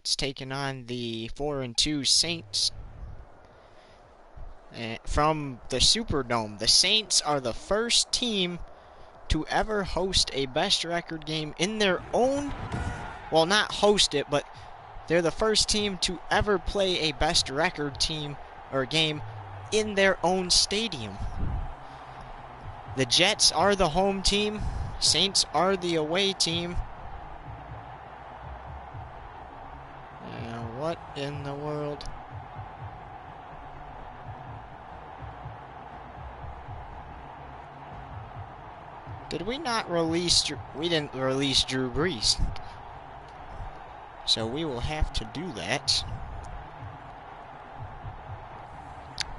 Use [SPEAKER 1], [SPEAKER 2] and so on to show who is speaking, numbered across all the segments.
[SPEAKER 1] Jets taking on the 4-2 Saints from the Superdome. The Saints are the first team to ever host a best record game in their own, well, not host it, but they're the first team to ever play a best record team or game in their own stadium. The Jets are the home team. Saints are the away team. And what in the world? Did we not release... We didn't release Drew Brees. So we will have to do that.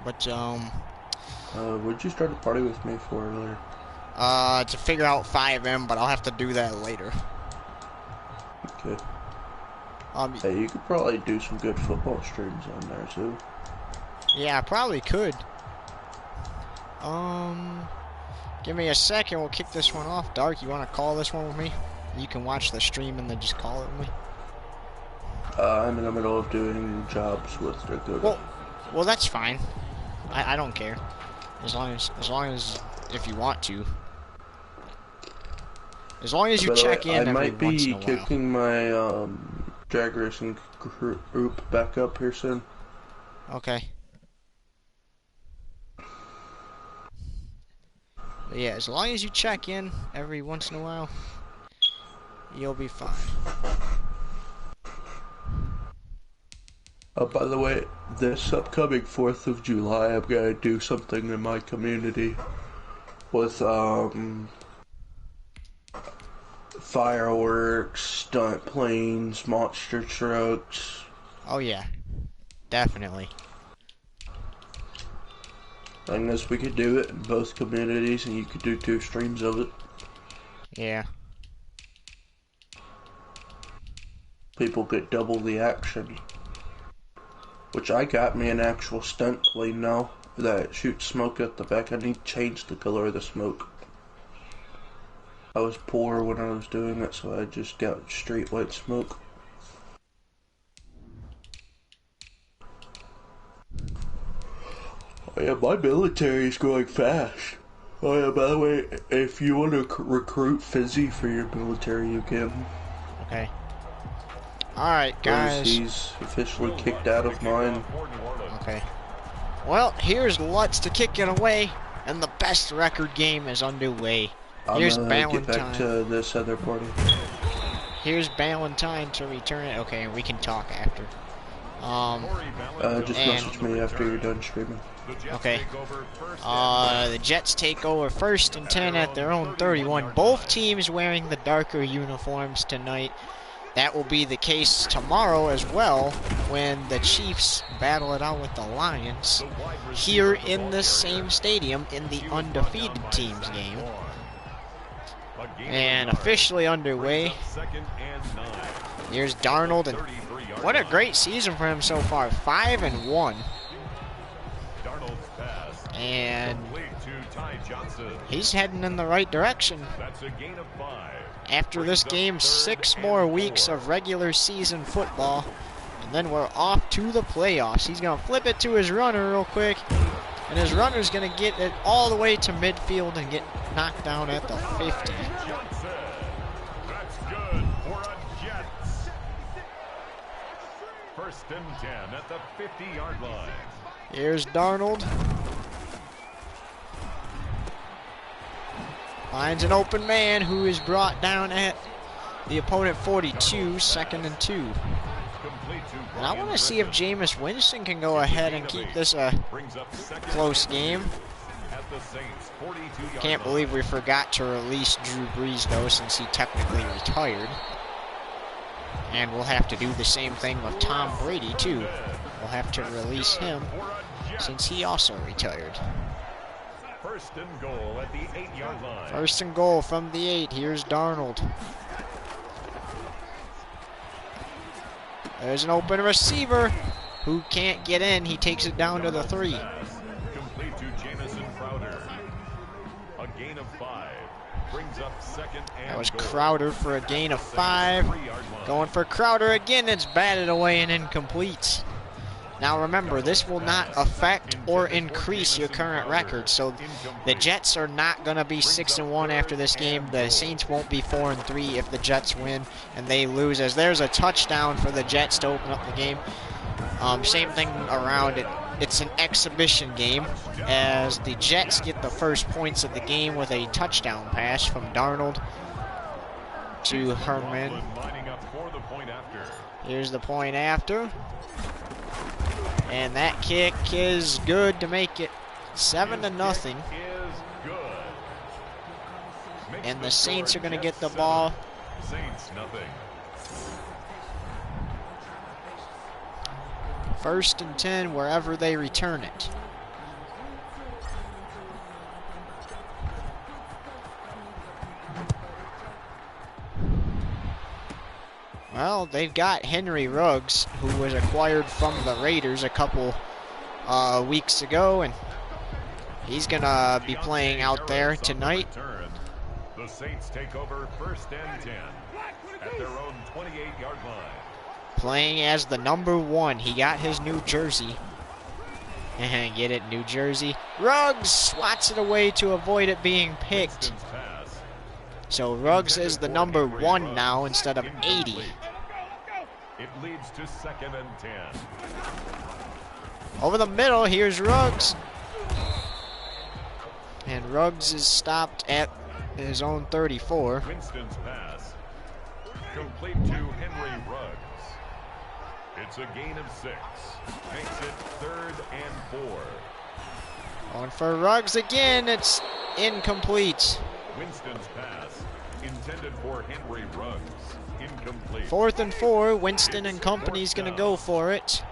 [SPEAKER 1] But,
[SPEAKER 2] what'd you start a party with me for earlier?
[SPEAKER 1] To figure out FiveM, but I'll have to do that later.
[SPEAKER 2] Okay. Hey, you could probably do some good football streams on there, too.
[SPEAKER 1] Yeah, I probably could. Give me a second, we'll kick this one off. Dark, you want to call this one with me? You can watch the stream and then just call it with me.
[SPEAKER 2] I'm in the middle of doing jobs with Dakota.
[SPEAKER 1] Well, that's fine. I don't care. As long as if you want to. As long as you check in every once in a while. I might be
[SPEAKER 2] kicking my drag racing group back up here soon.
[SPEAKER 1] Okay. But yeah, as long as you check in every once in a while, you'll be fine.
[SPEAKER 2] By the way, this upcoming 4th of July, I'm gonna do something in my community with, fireworks, stunt planes, monster trucks.
[SPEAKER 1] Oh yeah, definitely.
[SPEAKER 2] I guess we could do it in both communities and you could do 2 streams of it.
[SPEAKER 1] Yeah.
[SPEAKER 2] People get double the action. Which I got me an actual stunt plane now that shoots smoke at the back. I need to change the color of the smoke. I was poor when I was doing it, so I just got straight white smoke. Oh yeah, my military is going fast. Oh yeah, by the way, if you want to recruit Fizzy for your military, you can.
[SPEAKER 1] Okay. Alright, guys.
[SPEAKER 2] He's officially kicked out of mine.
[SPEAKER 1] Okay. Well, here's Lutz to kick it away, and the best record game is underway. Here's Ballantyne.
[SPEAKER 2] Get back to this other party.
[SPEAKER 1] Here's Ballantyne to return it. Okay, we can talk after.
[SPEAKER 2] Just message me after you're done streaming.
[SPEAKER 1] Okay. The Jets take over 1st and 10 at their own 31. Both teams wearing the darker uniforms tonight. That will be the case tomorrow as well when the Chiefs battle it out with the Lions here in the same stadium in the undefeated teams game. And officially underway. Here's Darnold, and what a great season for him so far. 5-1. And he's heading in the right direction. After this game, 6 more weeks of regular season football, and then we're off to the playoffs. He's going to flip it to his runner real quick, and his runner's going to get it all the way to midfield and get knocked down at the 50.
[SPEAKER 3] That's good for a Jets. 1st and 10 at the 50-yard line.
[SPEAKER 1] Here's Darnold. Finds an open man who is brought down at the opponent 42, 2nd and 2. And I want to see if Jameis Winston can go ahead and keep this a close game. Can't believe we forgot to release Drew Brees, though, since he technically retired. And we'll have to do the same thing with Tom Brady, too. We'll have to release him since he also retired.
[SPEAKER 3] 1st and goal at the 8-yard line.
[SPEAKER 1] 1st and goal from the 8. Here's Darnold. There's an open receiver who can't get in. He takes it down to the 3.
[SPEAKER 3] Complete to Jamison Crowder. A gain of 5. Brings up second and
[SPEAKER 1] That was
[SPEAKER 3] goal.
[SPEAKER 1] Crowder for a gain of 5.
[SPEAKER 3] 3-yard line.
[SPEAKER 1] Going for Crowder again. It's batted away and incomplete. Now remember, this will not affect or increase your current record. So the Jets are not going to be 6-1 after this game. The Saints won't be 4-3 if the Jets win and they lose, as there's a touchdown for the Jets to open up the game. Same thing around it. It's an exhibition game, as the Jets get the first points of the game with a touchdown pass from Darnold to Herman.
[SPEAKER 3] Lining up for the point after.
[SPEAKER 1] Here's the point after. And that kick is good to make it 7-0.
[SPEAKER 3] Is good. Makes
[SPEAKER 1] And the
[SPEAKER 3] score
[SPEAKER 1] Saints are going to
[SPEAKER 3] Jets
[SPEAKER 1] get the
[SPEAKER 3] 7,
[SPEAKER 1] ball.
[SPEAKER 3] Saints nothing.
[SPEAKER 1] 1st and 10 wherever they return it. Well, they've got Henry Ruggs, who was acquired from the Raiders a couple weeks ago, and he's going to be playing out there tonight.
[SPEAKER 3] The Saints take over 1st and 10 at their own 28-yard line.
[SPEAKER 1] Playing as the number 1. He got his new jersey. Get it, New Jersey. Ruggs swats it away to avoid it being picked.
[SPEAKER 3] Winston's pass.
[SPEAKER 1] So Ruggs is the number 1 now instead of 80.
[SPEAKER 3] It leads to 2nd and 10.
[SPEAKER 1] Over the middle, here's Ruggs. And Ruggs is stopped at his own 34.
[SPEAKER 3] Winston's pass. Complete to Henry Ruggs. It's a gain of 6. Makes it 3rd and 4.
[SPEAKER 1] Going for Ruggs again. It's incomplete.
[SPEAKER 3] Winston's pass. Intended for Henry Ruggs. Incomplete.
[SPEAKER 1] 4th and 4. Winston and company's going to go for it.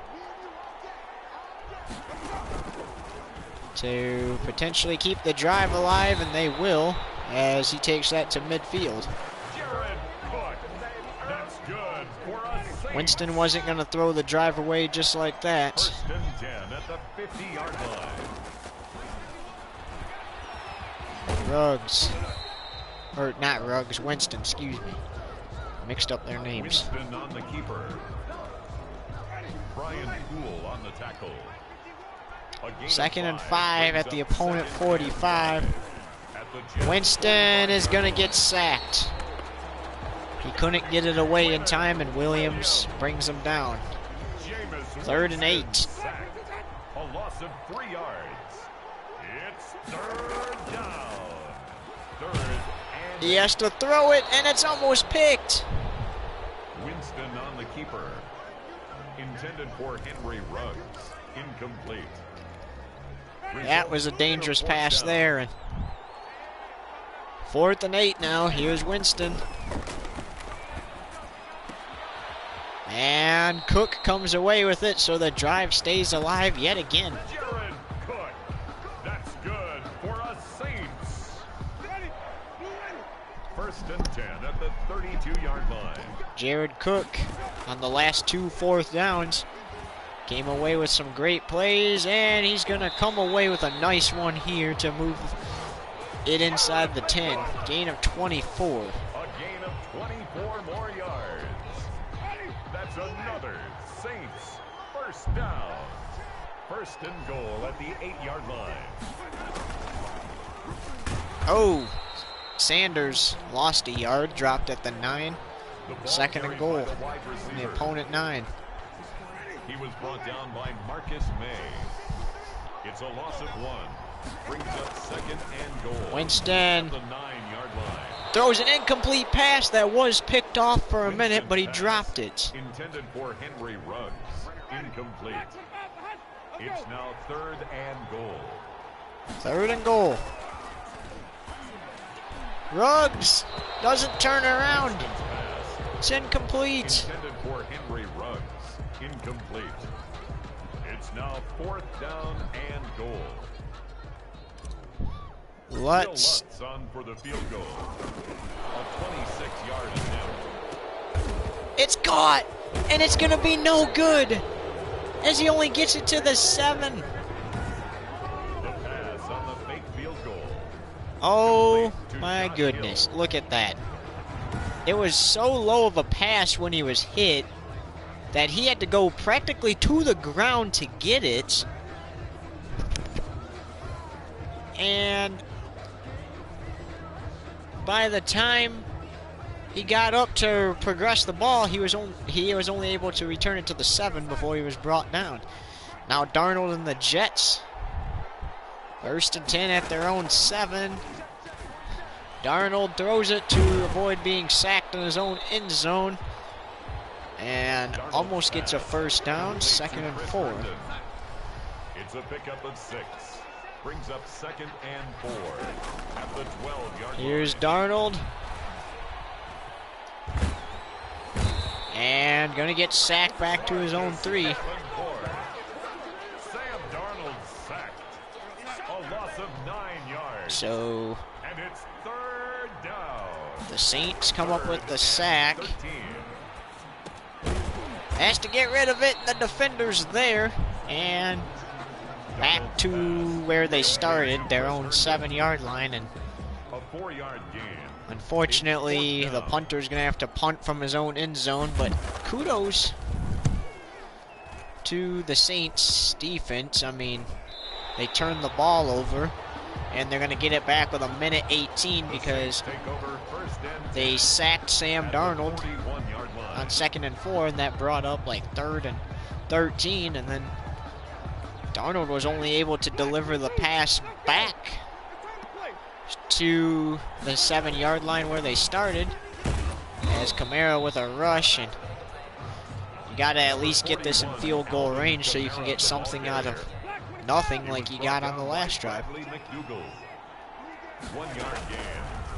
[SPEAKER 1] To potentially keep the drive alive, and they will, as he takes that to midfield.
[SPEAKER 3] Jared Cook. That's good for a Saints.
[SPEAKER 1] Winston wasn't going to throw the drive away just like that.
[SPEAKER 3] 1st and 10 at the 50-yard line.
[SPEAKER 1] Ruggs. Or not Ruggs, Winston, excuse me. Mixed up their names.
[SPEAKER 3] Winston on the keeper. Brian Poole on the tackle. A gain of
[SPEAKER 1] 2nd and
[SPEAKER 3] 5
[SPEAKER 1] 5
[SPEAKER 3] brings
[SPEAKER 1] at the
[SPEAKER 3] up
[SPEAKER 1] opponent
[SPEAKER 3] 2nd
[SPEAKER 1] 45.
[SPEAKER 3] at the Jets.
[SPEAKER 1] Winston is going to get sacked. He couldn't get it away in time, and Williams brings him down.
[SPEAKER 3] Jameis
[SPEAKER 1] 3rd and 8.
[SPEAKER 3] Winston sacked. A loss of 3 yards. It's 3rd down. 3rd and
[SPEAKER 1] He has to throw it, and it's almost picked.
[SPEAKER 3] Winston on the keeper. Intended for Henry Ruggs. Incomplete.
[SPEAKER 1] That was a dangerous pass there. And 4th and 8 now. Here's Winston. And Cook comes away with it, so the drive stays alive yet again.
[SPEAKER 3] Jared Cook. That's good for a Saints. 1st and 10 at the 32-yard line.
[SPEAKER 1] Jared Cook on the last 2 4th downs came away with some great plays, and he's going to come away with a nice one here to move it inside the 10. Gain of 24.
[SPEAKER 3] A gain of 24 more yards. That's another Saints 1st down. 1st and goal at the 8-yard line.
[SPEAKER 1] Oh, Sanders lost a yard, dropped at the 9.
[SPEAKER 3] The ball
[SPEAKER 1] 2nd and
[SPEAKER 3] carried
[SPEAKER 1] goal
[SPEAKER 3] by the wide
[SPEAKER 1] from the
[SPEAKER 3] receiver.
[SPEAKER 1] opponent 9.
[SPEAKER 3] He was brought down by Marcus May. It's a loss of 1. Brings up 2nd and goal.
[SPEAKER 1] Winston
[SPEAKER 3] At the 9-yard line.
[SPEAKER 1] throws an incomplete pass that was picked off for a minute, but he dropped it.
[SPEAKER 3] Intended for Henry Ruggs. Incomplete. It's now 3rd and goal.
[SPEAKER 1] 3rd and goal. Ruggs doesn't turn around.
[SPEAKER 3] Pass.
[SPEAKER 1] It's incomplete.
[SPEAKER 3] Intended for Henry Ruggs. Incomplete. It's now 4th down and goal.
[SPEAKER 1] Lutz.
[SPEAKER 3] Lutz on for the field goal. A 26-yard attempt.
[SPEAKER 1] It's caught, and it's going to be no good, as he only gets it to the 7.
[SPEAKER 3] The pass on the fake field goal.
[SPEAKER 1] Oh my goodness, look at that. It was so low of a pass when he was hit that he had to go practically to the ground to get it. And by the time he got up to progress the ball, he was only able to return it to the 7 before he was brought down. Now Darnold and the Jets. 1st and 10 at their own 7. Darnold throws it to avoid being sacked in his own end zone. And almost gets a 1st down, 2nd and 4.
[SPEAKER 3] It's a pickup of 6. Brings up 2nd and 4 at the 12-yard line.
[SPEAKER 1] Here's Darnold. And gonna get sacked back to his own 3.
[SPEAKER 3] Sam Darnold sacked. A loss of 9 yards.
[SPEAKER 1] So
[SPEAKER 3] And it's 3rd down.
[SPEAKER 1] the Saints come up with the sack.
[SPEAKER 3] 13.
[SPEAKER 1] Has to get rid of it. The defender's there. And back to where they started, their own 7-yard line. And
[SPEAKER 3] A 4-yard gain.
[SPEAKER 1] unfortunately, the punter's going to have to punt from his own end zone. But kudos to the Saints defense. I mean, they turned the ball over. And they're going to get it back with 1:18 because
[SPEAKER 3] Take over 1st and
[SPEAKER 1] they sacked Sam Darnold
[SPEAKER 3] 41-yard line.
[SPEAKER 1] on 2nd and 4, and that brought up like 3rd and 13, and then Darnold was only able to deliver the pass back to the 7-yard line where they started, as Kamara with a rush, and you gotta at least get this in field goal range so you can get something out of nothing like you got on the last drive.
[SPEAKER 3] 1-yard gain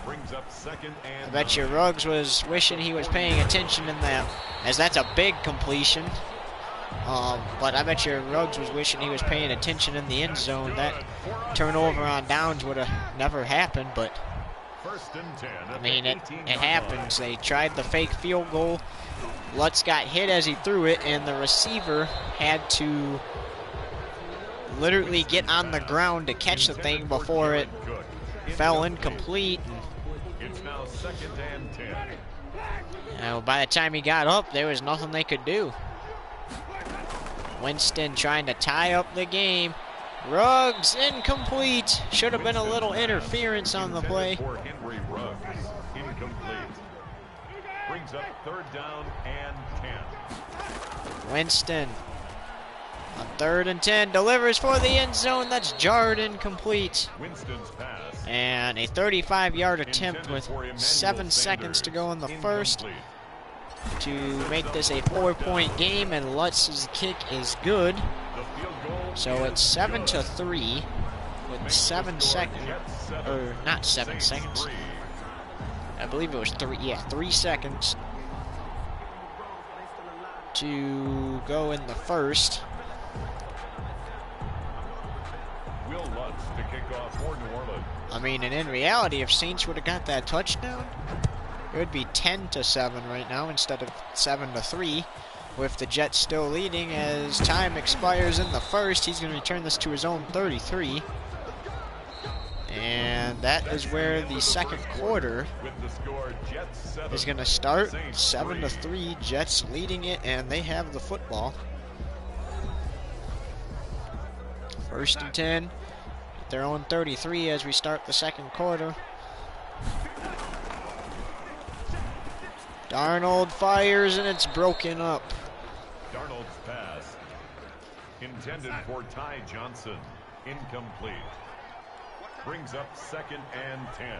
[SPEAKER 3] brings up 2nd and
[SPEAKER 1] I bet you Ruggs was wishing he was paying attention in that, as that's a big completion. But I bet you Ruggs was wishing he was paying attention in the end zone. That turnover on downs would have never happened, but
[SPEAKER 3] 1st and 10.
[SPEAKER 1] I mean, it happens. They tried the fake field goal. Lutz got hit as he threw it, and the receiver had to literally get on the ground to catch the thing before it fell incomplete.
[SPEAKER 3] It's now 2nd and 10.
[SPEAKER 1] By the time he got up, there was nothing they could do. Winston trying to tie up the game. Ruggs incomplete. Should have been a little interference on the play.
[SPEAKER 3] For Henry Ruggs, incomplete. Brings up 3rd down and 10.
[SPEAKER 1] Winston on 3rd and 10 delivers for the end zone. That's jarred incomplete.
[SPEAKER 3] Winston's pass.
[SPEAKER 1] And a 35-yard attempt with 7 seconds to go in the first to make this a 4-point game, and Lutz's kick is good. So it's 7-3 with 7 seconds, or not 7 seconds. I believe it was 3 seconds to go in the first.
[SPEAKER 3] Will Lutz to kick off for New Orleans.
[SPEAKER 1] I mean, and in reality, if Saints would have got that touchdown, it would be 10-7 right now instead of 7-3, with the Jets still leading. As time expires in the first, he's going to return this to his own 33. And that is where the second quarter
[SPEAKER 3] With the score, Jets 7.
[SPEAKER 1] is going to start. 7-3, Jets leading it, and they have the football. 1st and 10 at their own 33 as we start the second quarter. Darnold fires, and it's broken up.
[SPEAKER 3] Darnold's pass. Intended for Ty Johnson. Incomplete. Brings up 2nd and 10.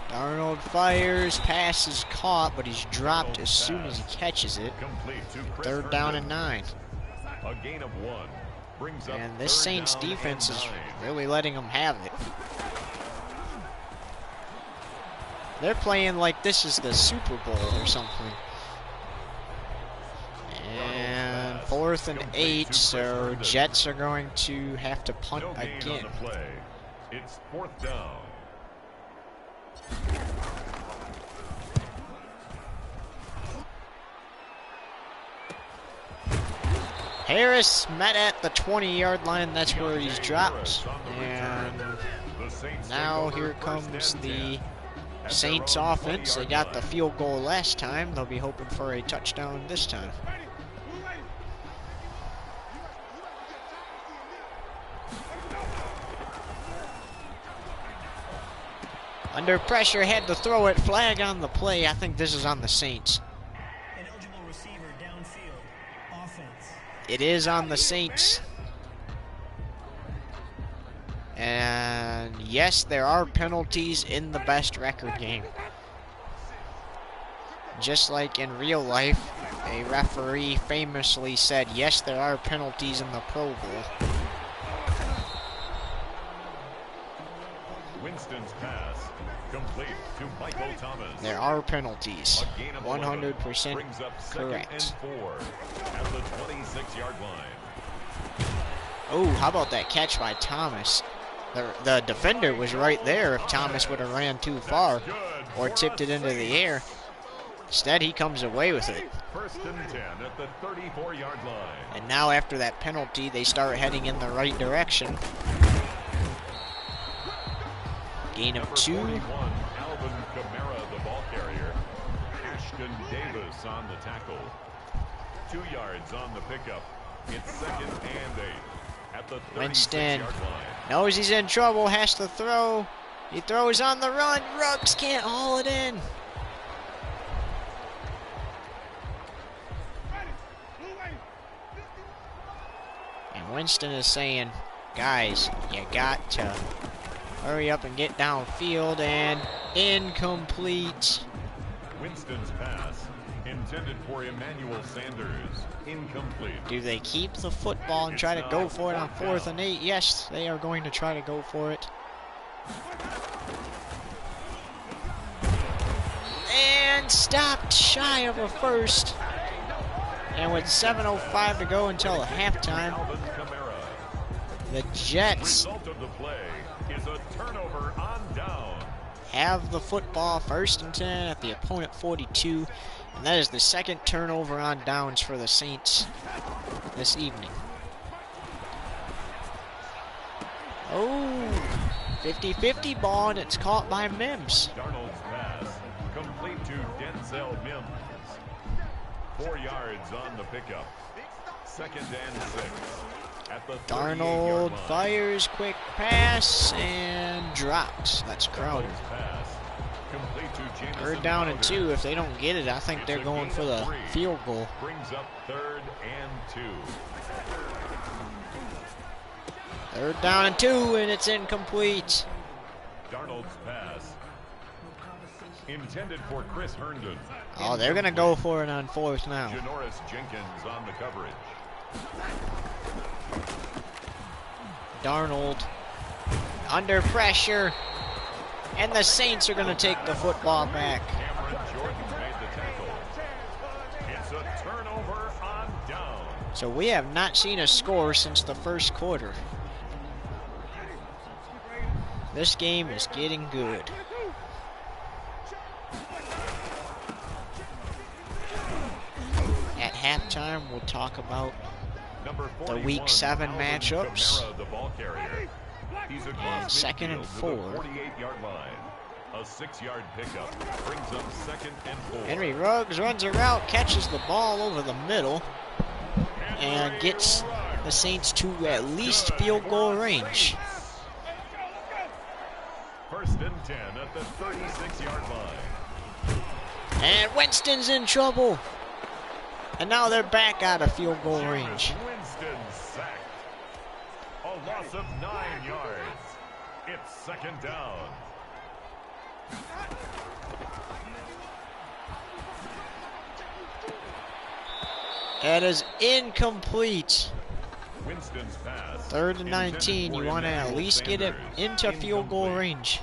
[SPEAKER 1] Darnold fires, pass is caught, but he's dropped as soon as he catches it.
[SPEAKER 3] Complete to Chris
[SPEAKER 1] 3rd down and
[SPEAKER 3] Herndon.
[SPEAKER 1] 9.
[SPEAKER 3] A gain of 1. Brings up
[SPEAKER 1] And this
[SPEAKER 3] 3rd
[SPEAKER 1] Saints
[SPEAKER 3] down
[SPEAKER 1] defense
[SPEAKER 3] and
[SPEAKER 1] is
[SPEAKER 3] 9.
[SPEAKER 1] really letting them have it. They're playing like this is the Super Bowl or something. And 4th and 8, so Jets are going to have to punt
[SPEAKER 3] No gain
[SPEAKER 1] again.
[SPEAKER 3] on the play. It's 4th down.
[SPEAKER 1] Harris met at the 20-yard line. That's where he's dropped. And now here comes the Saints offense. They got the field goal last time. They'll be hoping for a touchdown this time. Under pressure, had to throw it. Flag on the play. I think this is on the Saints.
[SPEAKER 4] An eligible receiver downfield. Offense.
[SPEAKER 1] It is on the Saints. And yes, there are penalties in the best record game. Just like in real life, a referee famously said, yes, there are penalties in the Pro Bowl.
[SPEAKER 3] Winston's pass complete to Michael Thomas.
[SPEAKER 1] There are penalties. 100%
[SPEAKER 3] brings up
[SPEAKER 1] correct.
[SPEAKER 3] 2nd and 4 at the 26-yard line.
[SPEAKER 1] Oh, how about that catch by Thomas? The defender was right there if Thomas would have ran too far or tipped it into the air. Instead, he comes away with it.
[SPEAKER 3] 1st and 10 at the 34-yard line.
[SPEAKER 1] And now after that penalty, they start heading in the right direction. Gain of 2.
[SPEAKER 3] 41, Alvin Kamara, the ball carrier. Ashton Davis on the tackle. 2 yards on the pickup. It's 2nd and 8 at the 36-yard line.
[SPEAKER 1] Knows he's in trouble, has to throw. He throws on the run. Ruggs can't haul it in. And Winston is saying, guys, you got to hurry up and get downfield, and incomplete.
[SPEAKER 3] Winston's pass intended for Emmanuel Sanders. Incomplete.
[SPEAKER 1] Do they keep the football and try to go for it on 4th and 8? Yes, they are going to try to go for it. And stopped shy of a first. And with 7:05 to go until halftime,
[SPEAKER 3] Alvin Kamara.
[SPEAKER 1] the Jets
[SPEAKER 3] Result of the play is a turnover on down.
[SPEAKER 1] have the football 1st and 10 at the opponent 42. And that is the 2nd turnover on downs for the Saints this evening. Oh, 50-50 ball, and it's caught by Mims.
[SPEAKER 3] Darnold's pass complete to Denzel Mims. 4 yards on the pickup. 2nd and 6 at the 38-yard
[SPEAKER 1] Darnold
[SPEAKER 3] line.
[SPEAKER 1] fires, quick pass, and drops. That's Crowder.
[SPEAKER 3] Darnold's pass complete to Jamison
[SPEAKER 1] 3rd down and
[SPEAKER 3] Crowder.
[SPEAKER 1] 2. If they don't get it, I think they're going for the field goal.
[SPEAKER 3] Brings up 3rd and 2.
[SPEAKER 1] 3rd down and 2, and it's incomplete.
[SPEAKER 3] Darnold's pass intended for Chris Herndon.
[SPEAKER 1] Oh, they're going to go for it on 4th now.
[SPEAKER 3] Janoris Jenkins on the coverage.
[SPEAKER 1] Darnold under pressure, and the Saints are going to take the football back.
[SPEAKER 3] Cameron Jordan made the tackle. It's a turnover on down.
[SPEAKER 1] So we have not seen a score since the 1st quarter. This game is getting good. At halftime, we'll talk about
[SPEAKER 3] Number
[SPEAKER 1] the
[SPEAKER 3] 41,
[SPEAKER 1] Week 7
[SPEAKER 3] Alvin
[SPEAKER 1] matchups.
[SPEAKER 3] Kamara, the ball carrier. He's across
[SPEAKER 1] 2nd and
[SPEAKER 3] midfield to
[SPEAKER 1] 4.
[SPEAKER 3] the 48-yard line. A 6-yard pickup brings up 2nd and 4.
[SPEAKER 1] Henry Ruggs runs a route, catches the ball over the middle, and gets the Saints to at least field goal range.
[SPEAKER 3] 1st and 10 at the 36-yard line.
[SPEAKER 1] And Winston's in trouble. And now they're back out of field goal range.
[SPEAKER 3] Winston sacked. A loss of 9 yards. It's 2nd down.
[SPEAKER 1] That is incomplete.
[SPEAKER 3] Winston's pass.
[SPEAKER 1] 3rd and 19.
[SPEAKER 3] intended
[SPEAKER 1] You
[SPEAKER 3] for
[SPEAKER 1] want to at
[SPEAKER 3] Emmanuel
[SPEAKER 1] least get it
[SPEAKER 3] Sanders.
[SPEAKER 1] into field goal
[SPEAKER 3] Incomplete.
[SPEAKER 1] range.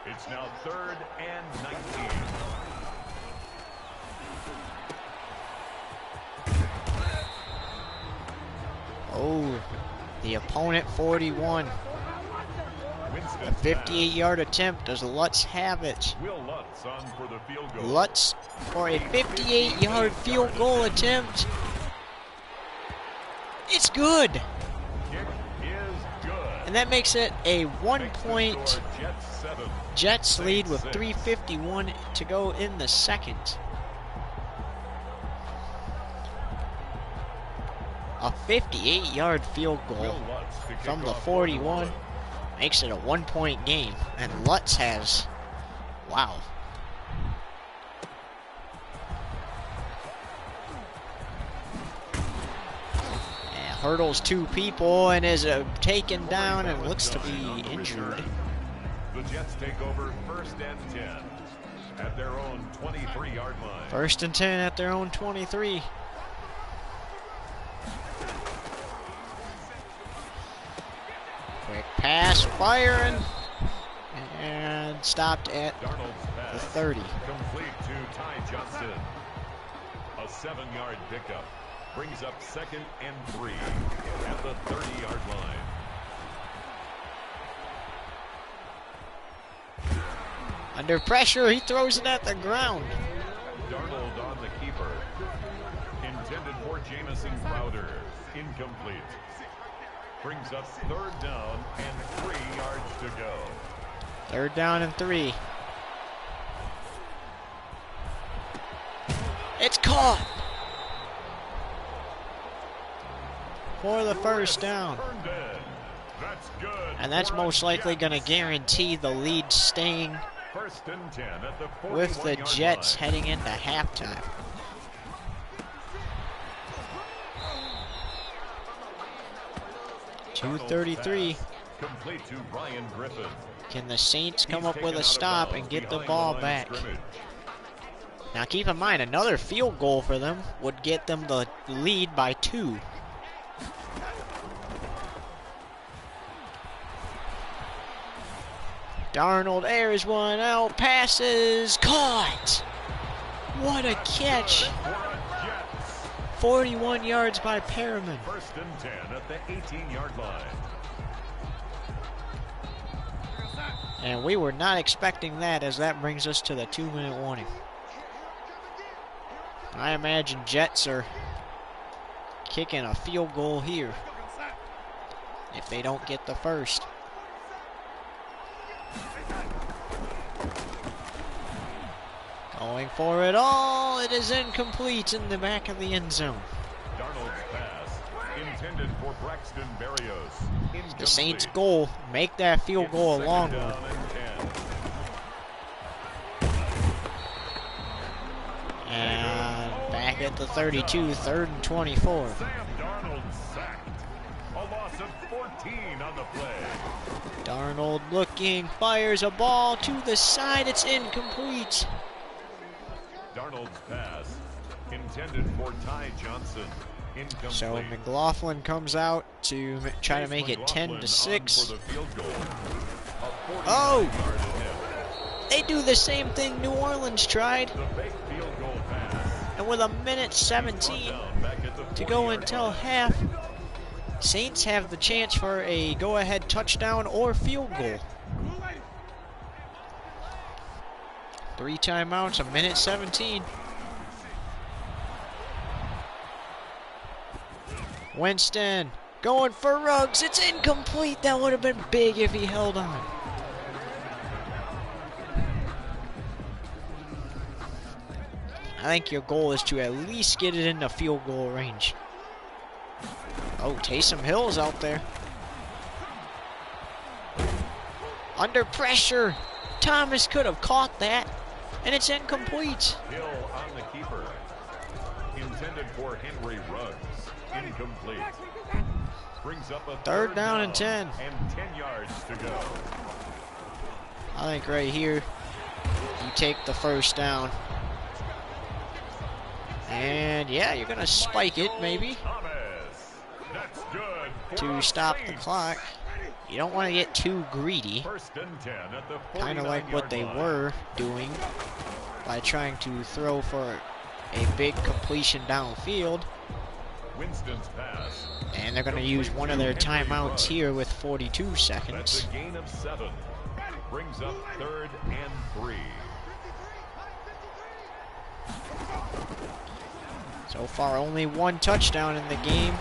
[SPEAKER 3] It's now 3rd and 19.
[SPEAKER 1] Oh, the opponent 41. A
[SPEAKER 3] Winston's
[SPEAKER 1] 58-yard attempt. Does Lutz have it?
[SPEAKER 3] pass. Will Lutz on for the field goal.
[SPEAKER 1] Lutz for a 58-yard field goal attempt. good.
[SPEAKER 3] Kick is good.
[SPEAKER 1] And that makes it a
[SPEAKER 3] Makes the
[SPEAKER 1] 1-point
[SPEAKER 3] score Jets 7.
[SPEAKER 1] Jets lead with
[SPEAKER 3] Saints 6.
[SPEAKER 1] 3:51 to go in the second. A 58-yard field
[SPEAKER 3] Will
[SPEAKER 1] goal
[SPEAKER 3] Lutz to kick
[SPEAKER 1] from the
[SPEAKER 3] off
[SPEAKER 1] 41
[SPEAKER 3] Orlando.
[SPEAKER 1] makes it a 1-point game. And Lutz has, wow. And hurdles 2 people and is taken down and looks to be injured.
[SPEAKER 3] The Jets take over 1st and 10 at their own 23-yard line.
[SPEAKER 1] 1st and 10 at their own 23. Quick pass, firing, and stopped at
[SPEAKER 3] Darnold's
[SPEAKER 1] the
[SPEAKER 3] pass
[SPEAKER 1] 30.
[SPEAKER 3] complete to Ty Johnson. A 7-yard pickup brings up 2nd and 3 at the 30-yard line.
[SPEAKER 1] Under pressure, he throws it at the ground.
[SPEAKER 3] Darnold on the keeper. Intended for Jamison Crowder. Incomplete. Brings up 3rd down and 3 yards to go.
[SPEAKER 1] 3rd down and 3. It's caught for the 1st down.
[SPEAKER 3] Turned in. That's good.
[SPEAKER 1] And that's
[SPEAKER 3] for
[SPEAKER 1] most
[SPEAKER 3] the
[SPEAKER 1] likely
[SPEAKER 3] Jets.
[SPEAKER 1] going to guarantee the lead staying
[SPEAKER 3] 1st and 10 at the
[SPEAKER 1] with the
[SPEAKER 3] 41-yard
[SPEAKER 1] Jets
[SPEAKER 3] line.
[SPEAKER 1] heading into halftime.
[SPEAKER 3] Darnold's
[SPEAKER 1] 2:33.
[SPEAKER 3] pass complete to Ryan Griffin.
[SPEAKER 1] Can the Saints come
[SPEAKER 3] He's
[SPEAKER 1] up with
[SPEAKER 3] taken
[SPEAKER 1] a
[SPEAKER 3] out of
[SPEAKER 1] stop
[SPEAKER 3] bounds
[SPEAKER 1] and get the
[SPEAKER 3] behind
[SPEAKER 1] ball
[SPEAKER 3] line of
[SPEAKER 1] back?
[SPEAKER 3] scrimmage.
[SPEAKER 1] Now keep in mind, another field goal for them would get them the lead by 2. Darnold airs one out, passes, caught! What a catch!
[SPEAKER 3] For a Jets.
[SPEAKER 1] 41 yards by Perriman.
[SPEAKER 3] 1st and 10 at the 18-yard line.
[SPEAKER 1] And we were not expecting that, as that brings us to the 2-minute warning. I imagine Jets are kicking a field goal here if they don't get the first. Going for it all. It is incomplete in the back of the end zone.
[SPEAKER 3] Darnold's pass intended for Braxton Berrios. Incomplete.
[SPEAKER 1] The Saints' goal, make that field
[SPEAKER 3] It's
[SPEAKER 1] goal a
[SPEAKER 3] 2nd
[SPEAKER 1] long
[SPEAKER 3] down
[SPEAKER 1] one.
[SPEAKER 3] and 10.
[SPEAKER 1] And back at the 32, 3rd and 24.
[SPEAKER 3] Sam Darnold sacked. A loss of 14 on the play.
[SPEAKER 1] Darnold looking, fires a ball to the side. It's incomplete.
[SPEAKER 3] Darnold's pass intended for Ty Johnson. Incomplete.
[SPEAKER 1] So McLaughlin comes out to try to make it
[SPEAKER 3] Chase
[SPEAKER 1] 10
[SPEAKER 3] McLaughlin
[SPEAKER 1] to
[SPEAKER 3] on
[SPEAKER 1] 6.
[SPEAKER 3] for the field goal. A 49-yard
[SPEAKER 1] Oh!
[SPEAKER 3] attempt.
[SPEAKER 1] They do the same thing New Orleans tried.
[SPEAKER 3] The fake field goal pass.
[SPEAKER 1] And with 1:17
[SPEAKER 3] Brought down back at the
[SPEAKER 1] to go
[SPEAKER 3] 40-yard
[SPEAKER 1] until
[SPEAKER 3] line.
[SPEAKER 1] half, Saints have the chance for a go-ahead touchdown or field goal. 3 timeouts, 1:17. Winston going for Ruggs. It's incomplete. That would have been big if he held on. I think your goal is to at least get it into field goal range. Oh, Taysom Hill's out there. Under pressure. Thomas could have caught that, and it's incomplete.
[SPEAKER 3] Hill on the keeper. Intended for Henry Ruggs. Incomplete. Brings up a
[SPEAKER 1] Third down and 10.
[SPEAKER 3] And 10 yards to go.
[SPEAKER 1] I think right here, you take the first down. And yeah, you're going to spike it maybe
[SPEAKER 3] Thomas. That's good for
[SPEAKER 1] to
[SPEAKER 3] the
[SPEAKER 1] stop the
[SPEAKER 3] Saints.
[SPEAKER 1] clock. You don't want to get too greedy.
[SPEAKER 3] 1st and 10 at the
[SPEAKER 1] Kind of like what
[SPEAKER 3] 49-yard
[SPEAKER 1] they
[SPEAKER 3] line.
[SPEAKER 1] were doing by trying to throw for a big completion downfield.
[SPEAKER 3] Winston's pass.
[SPEAKER 1] And they're going to use one of their timeouts here with 42
[SPEAKER 3] That's
[SPEAKER 1] seconds.
[SPEAKER 3] a gain of 7. Brings up 3rd and 3.
[SPEAKER 1] So far, only one touchdown in the game.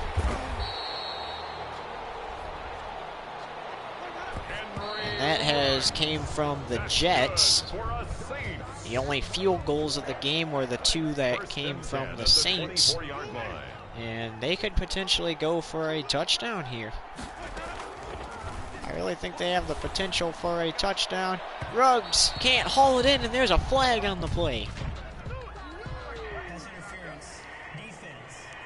[SPEAKER 1] was came from the Jets. The only field goals of the game were the two that came from the Saints. And they could potentially go for a touchdown here. I really think they have the potential for a touchdown. Ruggs can't haul it in, and there's a flag on the play.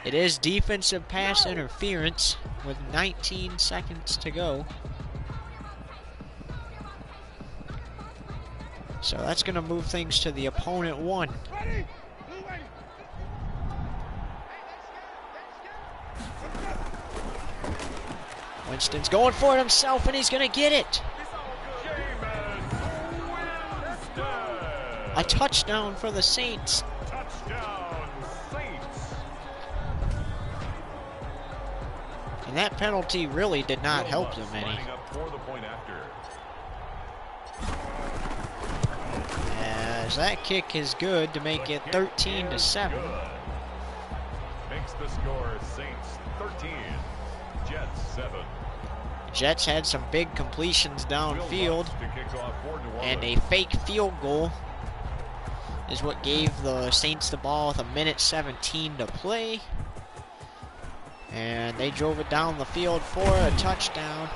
[SPEAKER 1] It is defensive pass interference with 19 seconds to go. So that's going to move things to the opponent 1. Winston's going for it himself, and he's going to get it. A touchdown for the Saints. And that penalty really did not help them any. As that kick is good to make it 13-7.
[SPEAKER 3] Makes the score Saints 13, Jets 7.
[SPEAKER 1] Jets had some big completions downfield, and a fake field goal is what gave the Saints the ball with 1:17 to play. And they drove it down the field for a touchdown.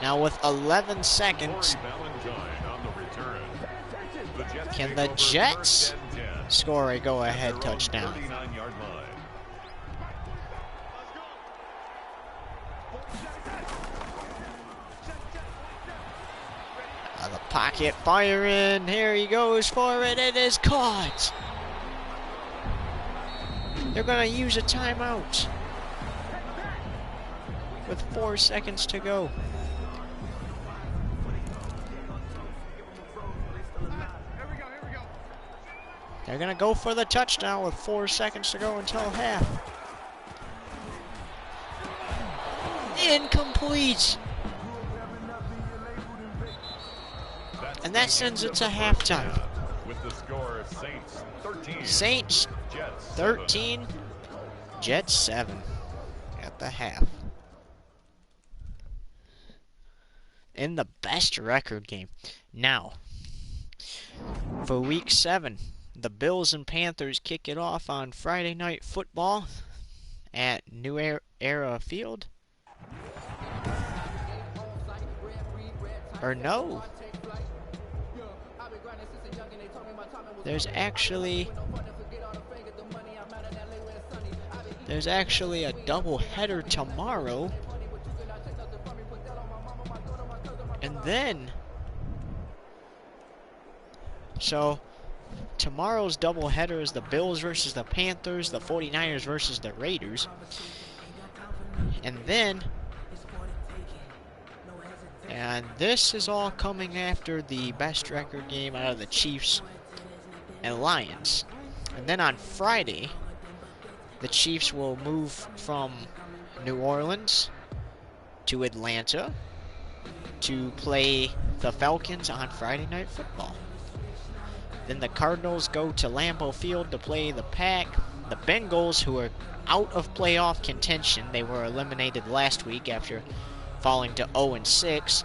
[SPEAKER 1] Now with 11 seconds, can the Jets score a go-ahead touchdown? The pocket firing, here he goes for it, it is caught. They're gonna use a timeout with 4 seconds to go. They're gonna go for the touchdown with 4 seconds to go until half. Incomplete. And that sends it to halftime.
[SPEAKER 3] With the score
[SPEAKER 1] Saints 13, Jets 7 at the half. In the best record game. Now, for week 7, the Bills and Panthers kick it off on Friday Night Football at New Era Field. Or no. There's actually a double header tomorrow. And then so tomorrow's double header is the Bills versus the Panthers, the 49ers versus the Raiders. And this is all coming after the best record game out of the Chiefs and Lions. And then on Friday, the Chiefs will move from New Orleans to Atlanta to play the Falcons on Friday Night Football. Then the Cardinals go to Lambeau Field to play the Pack. The Bengals, who are out of playoff contention, they were eliminated last week after falling to 0-6,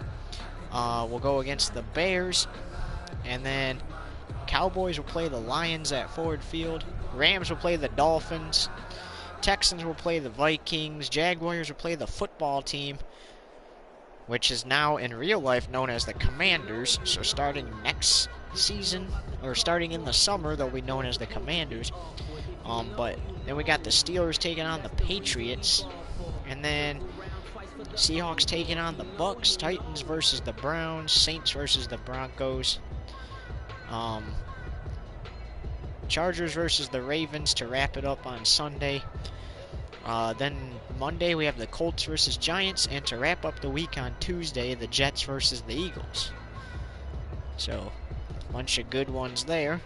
[SPEAKER 1] will go against the Bears. And then Cowboys will play the Lions at Ford Field. Rams will play the Dolphins. Texans will play the Vikings. Jaguars will play the football team, which is now in real life known as the Commanders. So starting next season, or starting in the summer, they'll be known as the Commanders. But then we got the Steelers taking on the Patriots. And then Seahawks taking on the Bucks. Titans versus the Browns. Saints versus the Broncos. Chargers versus the Ravens to wrap it up on Sunday. Then Monday we have the Colts versus Giants, and to wrap up the week on Tuesday, the Jets versus the Eagles. So, a bunch of good ones there.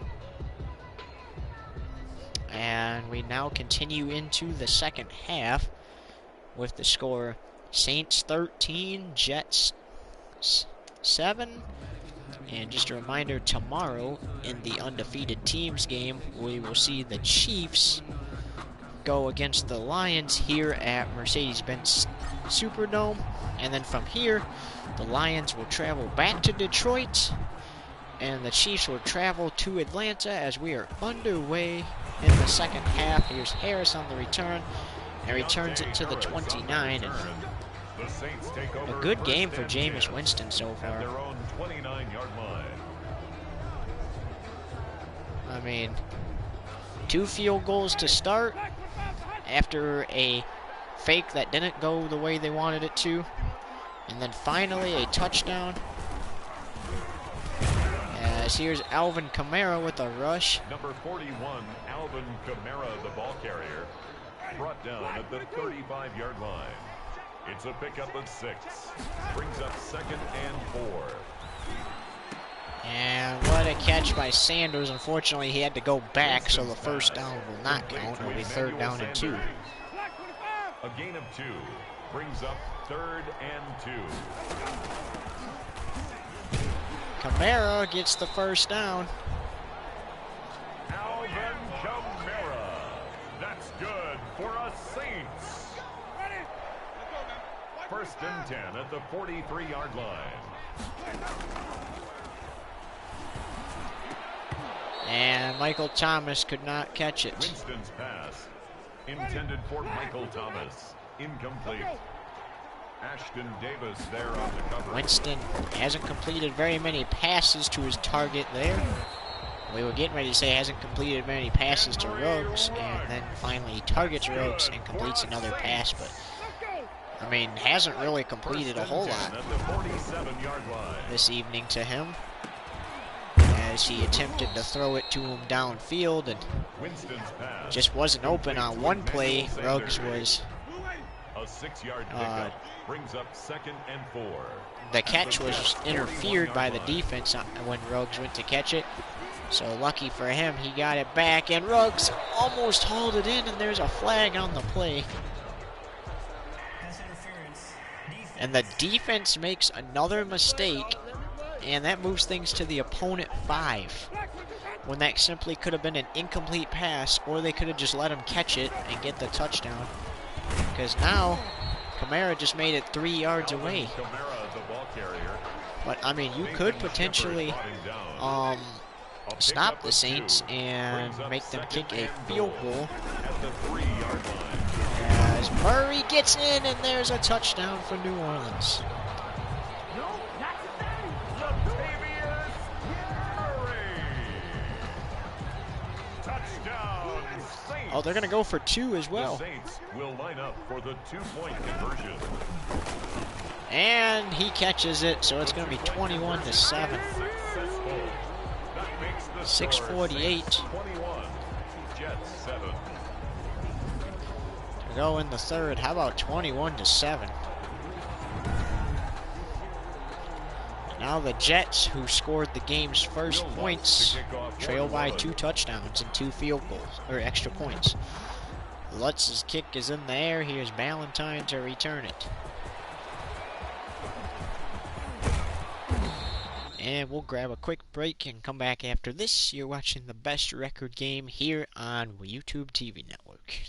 [SPEAKER 1] And we now continue into the second half with the score Saints 13, Jets 7. And just a reminder, tomorrow in the undefeated teams game, we will see the Chiefs go against the Lions here at Mercedes-Benz Superdome. And then from here, the Lions will travel back to Detroit, and the Chiefs will travel to Atlanta as we are underway in the second half. Here's Harris on the return, and returns it to the 29. And a good game for Jameis Winston so far. I mean, 2 field goals to start after a fake that didn't go the way they wanted it to. And then finally a touchdown. As here's Alvin Kamara with a rush.
[SPEAKER 3] Number 41, Alvin Kamara, the ball carrier, brought down at the 35-yard line. It's a pickup of 6. Brings up 2nd and 4.
[SPEAKER 1] And what a catch by Sanders. Unfortunately, he had to go back, so the first down will not count. It'll be 3rd down and 2.
[SPEAKER 3] A gain of 2. Brings up 3rd and 2.
[SPEAKER 1] Kamara gets the first down.
[SPEAKER 3] Alvin Kamara. That's good for a Saints. 1st and 10 at the 43-yard line.
[SPEAKER 1] And Michael Thomas could not catch it.
[SPEAKER 3] Winston's pass intended for Michael Thomas. Incomplete. Ashton Davis there on the cover.
[SPEAKER 1] Winston hasn't completed very many passes to his target there. We were getting ready to say hasn't completed many passes to Ruggs, and then finally he targets Ruggs and completes another pass, but I mean, hasn't really completed a whole lot this evening to him, as he attempted to throw it to him downfield and just wasn't open on one play. Ruggs was
[SPEAKER 3] a 6-yard pickup. Brings up 2nd and 4.
[SPEAKER 1] The catch was interfered by the defense when Ruggs went to catch it. So lucky for him, he got it back, and Ruggs almost hauled it in, and there's a flag on the play. And the defense makes another mistake, and that moves things to the opponent 5. When that simply could have been an incomplete pass, or they could have just let him catch it and get the touchdown. Because now, Kamara just made it 3 yards away. But, I mean, you could potentially stop the Saints and make them kick a field goal. As Murray gets in, and there's a touchdown for New Orleans. Oh, they're going to go for 2 as well.
[SPEAKER 3] The Saints will line up for the 2-point conversion.
[SPEAKER 1] And he catches it, so it's going to be 21-7. 6:48.
[SPEAKER 3] 21. Jets 7.
[SPEAKER 1] To go in the third. How about 21-7? Now the Jets, who scored the game's first points, trail by 2 touchdowns and 2 field goals, or extra points. Lutz's kick is in the air. Here's Ballantyne to return it. And we'll grab a quick break and come back after this. You're watching the Best Record Game here on YouTube TV Network.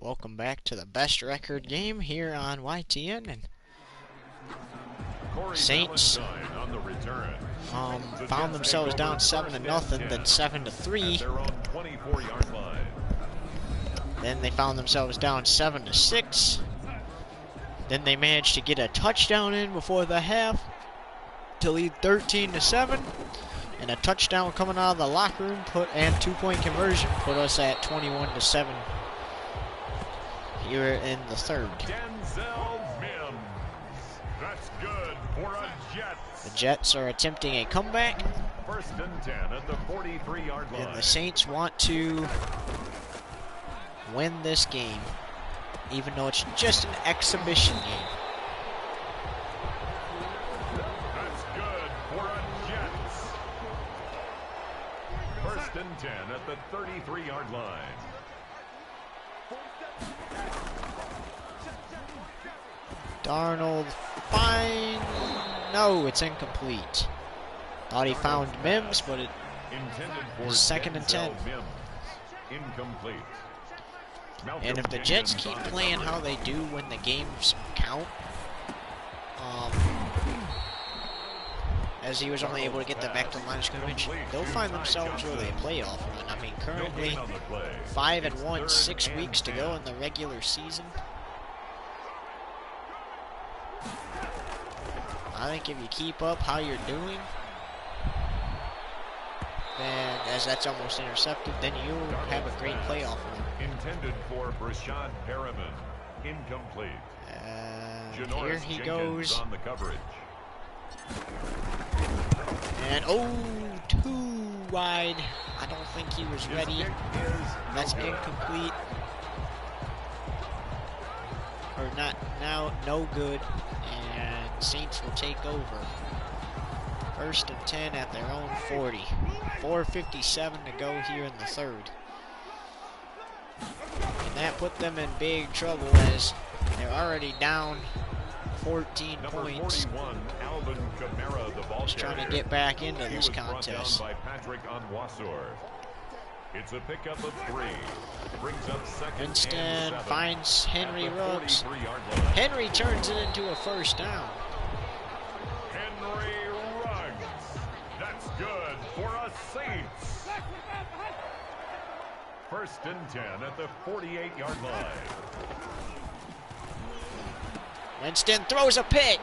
[SPEAKER 1] Welcome back to the best record game here on YTN. And
[SPEAKER 3] Corey
[SPEAKER 1] Saints
[SPEAKER 3] Valentine on the return. The
[SPEAKER 1] found
[SPEAKER 3] Jets
[SPEAKER 1] themselves
[SPEAKER 3] take
[SPEAKER 1] down
[SPEAKER 3] over
[SPEAKER 1] 7-0, then 7-3.
[SPEAKER 3] at their own 24-yard line.
[SPEAKER 1] Then they found themselves down 7-6. Then they managed to get a touchdown in before the half to lead 13-7. And a touchdown coming out of the locker room and 2-point conversion put us at 21-7 here in the third.
[SPEAKER 3] Denzel Mims. That's good for a Jets.
[SPEAKER 1] The Jets are attempting a comeback,
[SPEAKER 3] First and 10 at the 43-yard line.
[SPEAKER 1] and the Saints want to win this game, even though it's just an exhibition game.
[SPEAKER 3] That's good for a Jets. First and 10 at the 33-yard line.
[SPEAKER 1] Darnold fine. No, it's incomplete. Thought he found Mims, but it
[SPEAKER 3] Intended for
[SPEAKER 1] Second and 10.
[SPEAKER 3] Denzel Mims. Incomplete. Malcolm
[SPEAKER 1] And if the Jets
[SPEAKER 3] Jenkins
[SPEAKER 1] keep
[SPEAKER 3] on the
[SPEAKER 1] playing
[SPEAKER 3] coverage.
[SPEAKER 1] how they do when the games count, as he was only able to get them back to the line of scrimmage, they'll find themselves with a playoff run. I mean,
[SPEAKER 3] No
[SPEAKER 1] currently
[SPEAKER 3] gain on the play.
[SPEAKER 1] 5-1,
[SPEAKER 3] It's
[SPEAKER 1] 6
[SPEAKER 3] third
[SPEAKER 1] weeks to
[SPEAKER 3] and
[SPEAKER 1] go
[SPEAKER 3] 10.
[SPEAKER 1] in the regular season. I think if you keep up how you're doing, then as that's almost intercepted, then you'll have a great playoff run.
[SPEAKER 3] Intended for Brashad Perriman. Incomplete.
[SPEAKER 1] Here
[SPEAKER 3] Janoris
[SPEAKER 1] he
[SPEAKER 3] Jenkins
[SPEAKER 1] goes.
[SPEAKER 3] on the coverage.
[SPEAKER 1] And too wide. I don't think he was
[SPEAKER 3] His
[SPEAKER 1] ready.
[SPEAKER 3] kick is
[SPEAKER 1] That's
[SPEAKER 3] no good.
[SPEAKER 1] incomplete. Or not now, no good. And Saints will take over. First and 10 at their own 40. 4:57 to go here in the third. And that put them in big trouble as they're already down 14
[SPEAKER 3] Number
[SPEAKER 1] points.
[SPEAKER 3] 41, Alvin Kamara, the ball
[SPEAKER 1] Just trying to
[SPEAKER 3] carrier.
[SPEAKER 1] get back into
[SPEAKER 3] He
[SPEAKER 1] this
[SPEAKER 3] was brought
[SPEAKER 1] contest.
[SPEAKER 3] down by Patrick Onwuasor. It's a pickup of 3. Brings up second and
[SPEAKER 1] Winston
[SPEAKER 3] 7
[SPEAKER 1] finds Henry
[SPEAKER 3] at the
[SPEAKER 1] Ruggs.
[SPEAKER 3] 43-yard line.
[SPEAKER 1] Henry turns it into a first down.
[SPEAKER 3] Henry Ruggs. That's good for a Saints. First and 10 at the 48-yard line.
[SPEAKER 1] Winston throws a pick.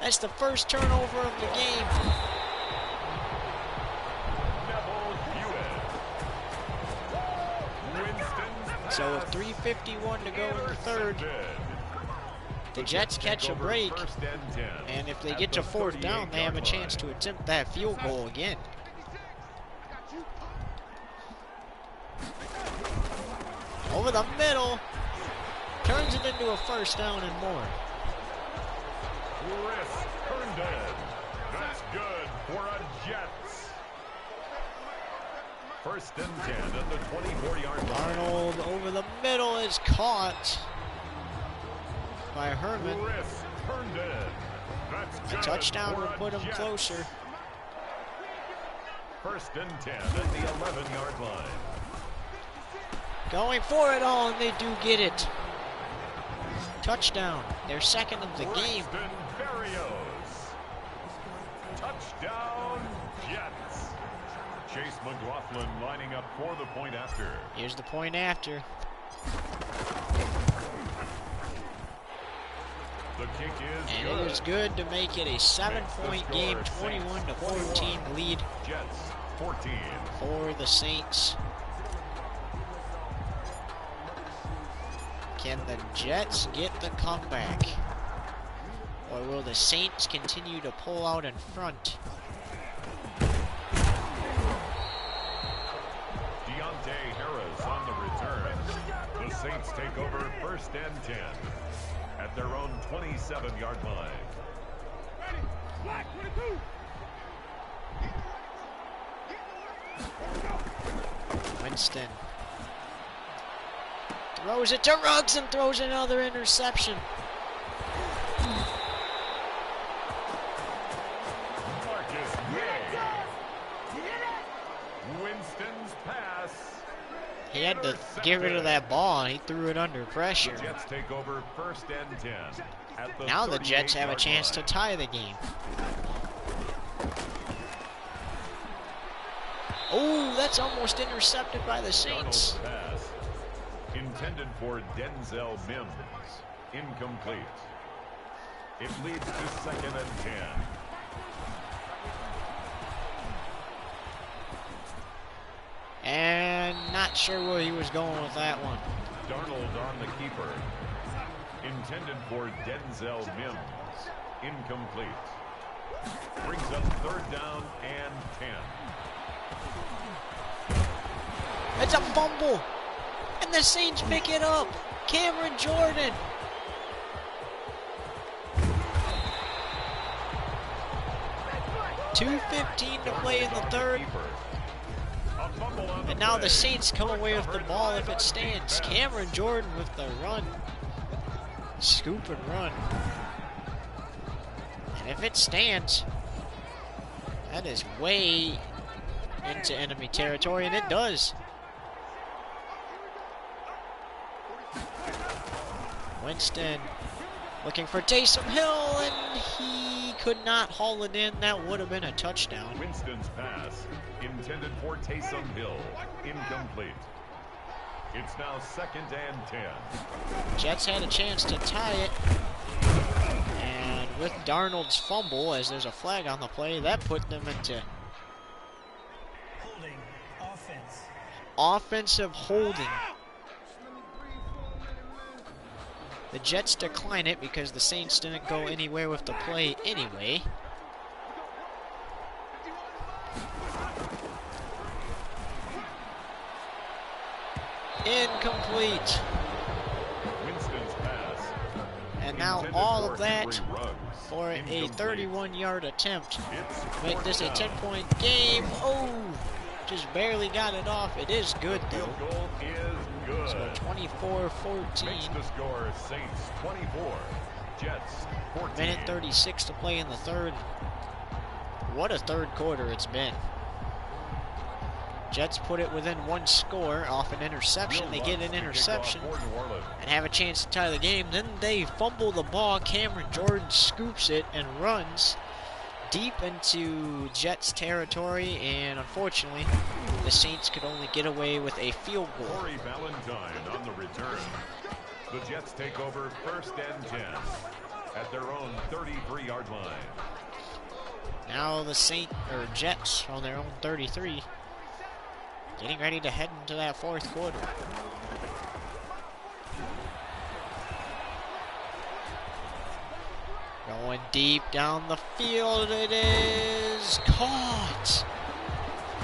[SPEAKER 1] That's the first turnover of the game.
[SPEAKER 3] Neville Hewitt. Winston's
[SPEAKER 1] So with
[SPEAKER 3] pass
[SPEAKER 1] 3:51 to go in the third,
[SPEAKER 3] intercepted.
[SPEAKER 1] the Jets catch
[SPEAKER 3] Take
[SPEAKER 1] a
[SPEAKER 3] over
[SPEAKER 1] break.
[SPEAKER 3] first and 10
[SPEAKER 1] And if they
[SPEAKER 3] at
[SPEAKER 1] get to
[SPEAKER 3] the
[SPEAKER 1] fourth down, they have a
[SPEAKER 3] 38-yard
[SPEAKER 1] chance
[SPEAKER 3] line.
[SPEAKER 1] to attempt that field goal again. Over the middle. Turns it into a first down and more.
[SPEAKER 3] Chris Herndon. That's good for a Jets. First and 10 at the 24-yard line.
[SPEAKER 1] Arnold over the middle is caught by Herman.
[SPEAKER 3] Chris Herndon. That's
[SPEAKER 1] A
[SPEAKER 3] good
[SPEAKER 1] touchdown
[SPEAKER 3] for
[SPEAKER 1] will
[SPEAKER 3] a
[SPEAKER 1] put him
[SPEAKER 3] Jets.
[SPEAKER 1] closer.
[SPEAKER 3] First and 10 at the 11-yard line.
[SPEAKER 1] Going for it all, and they do get it. Touchdown. Their second of the game.
[SPEAKER 3] Preston Berrios. Touchdown, Jets. Chase McLaughlin lining up for the point after.
[SPEAKER 1] Here's the point after.
[SPEAKER 3] The kick is
[SPEAKER 1] And
[SPEAKER 3] good.
[SPEAKER 1] it is good to make it a 7-point
[SPEAKER 3] Makes the
[SPEAKER 1] game,
[SPEAKER 3] score
[SPEAKER 1] 21-14 lead
[SPEAKER 3] Jets 14.
[SPEAKER 1] for the Saints. Can the Jets get the comeback? Or will the Saints continue to pull out in front?
[SPEAKER 3] Deontay Harris on the return. The Saints take over first and 10 at their own 27-yard line.
[SPEAKER 1] Winston throws it to Ruggs and throws another interception.
[SPEAKER 3] Marcus May. Winston's pass
[SPEAKER 1] He had to get rid of that ball, and he threw it under pressure.
[SPEAKER 3] The Jets take over 1st and 10. At the
[SPEAKER 1] Now the Jets have a
[SPEAKER 3] 38-yard
[SPEAKER 1] chance to
[SPEAKER 3] line.
[SPEAKER 1] tie the game. Oh, that's almost intercepted by the Saints.
[SPEAKER 3] Darnold's pass intended for Denzel Mims. Incomplete. It leads to 2nd and 10.
[SPEAKER 1] And not sure where he was going with that one.
[SPEAKER 3] Darnold on the keeper. Intended for Denzel Mims. Incomplete. Brings up 3rd down and 10.
[SPEAKER 1] It's a fumble. And the Saints pick it up. Cameron Jordan. .2:15 to play in the third. And now the Saints come away with the ball if it stands. Cameron Jordan with the run. Scoop and run. And if it stands, that is way into enemy territory, and it does. Winston looking for Taysom Hill, and he could not haul it in. That would have been a touchdown.
[SPEAKER 3] Winston's pass intended for Taysom Hill. Incomplete. It's now 2nd and 10.
[SPEAKER 1] Jets had a chance to tie it. And with Darnold's fumble, as there's a flag on the play, that put them into
[SPEAKER 4] Holding. Offense.
[SPEAKER 1] offensive holding. The Jets decline it because the Saints didn't go anywhere with the play anyway. Incomplete.
[SPEAKER 3] Winston's pass.
[SPEAKER 1] And now
[SPEAKER 3] intended
[SPEAKER 1] all
[SPEAKER 3] for
[SPEAKER 1] of that
[SPEAKER 3] Henry Ruggs.
[SPEAKER 1] for a
[SPEAKER 3] Incomplete.
[SPEAKER 1] 31-yard attempt.
[SPEAKER 3] It's
[SPEAKER 1] Make this a
[SPEAKER 3] 4th down.
[SPEAKER 1] 10-point game. Oh, just barely got it off. It is good, though.
[SPEAKER 3] Field goal is good.
[SPEAKER 1] So 24-14.
[SPEAKER 3] Makes the score Saints 24, Jets 14.
[SPEAKER 1] Minute 36 to play in the third. What a third quarter it's been. Jets put it within one score off an interception. They get an interception and have a chance to tie the game. Then they fumble the ball. Cameron Jordan scoops it and runs deep into Jets territory, and unfortunately the Saints could only get away with a field goal.
[SPEAKER 3] Corey Valentine on the return. The Jets take over 1st and 10 at their own 33-yard line.
[SPEAKER 1] Now the Jets on their own 33, getting ready to head into that fourth quarter. Going deep down the field, it is caught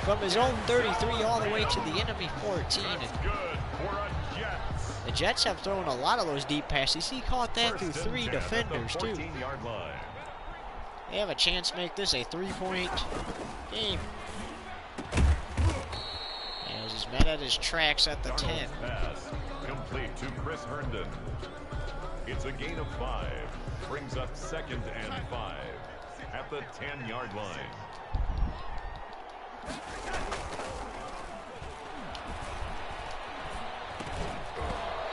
[SPEAKER 1] from his own 33 all the way to the enemy 14.
[SPEAKER 3] That's
[SPEAKER 1] And
[SPEAKER 3] good for a Jets.
[SPEAKER 1] the Jets have thrown a lot of those deep passes. He caught that through
[SPEAKER 3] 1st and
[SPEAKER 1] 3
[SPEAKER 3] 10 at the
[SPEAKER 1] defenders too.
[SPEAKER 3] 14-yard line.
[SPEAKER 1] They have a chance to make this a 3-point game. And he's met at his tracks at the 10.
[SPEAKER 3] Darnold's pass complete to Chris Herndon. It's a gain of 5. Brings up 2nd and 5 at the 10-yard line.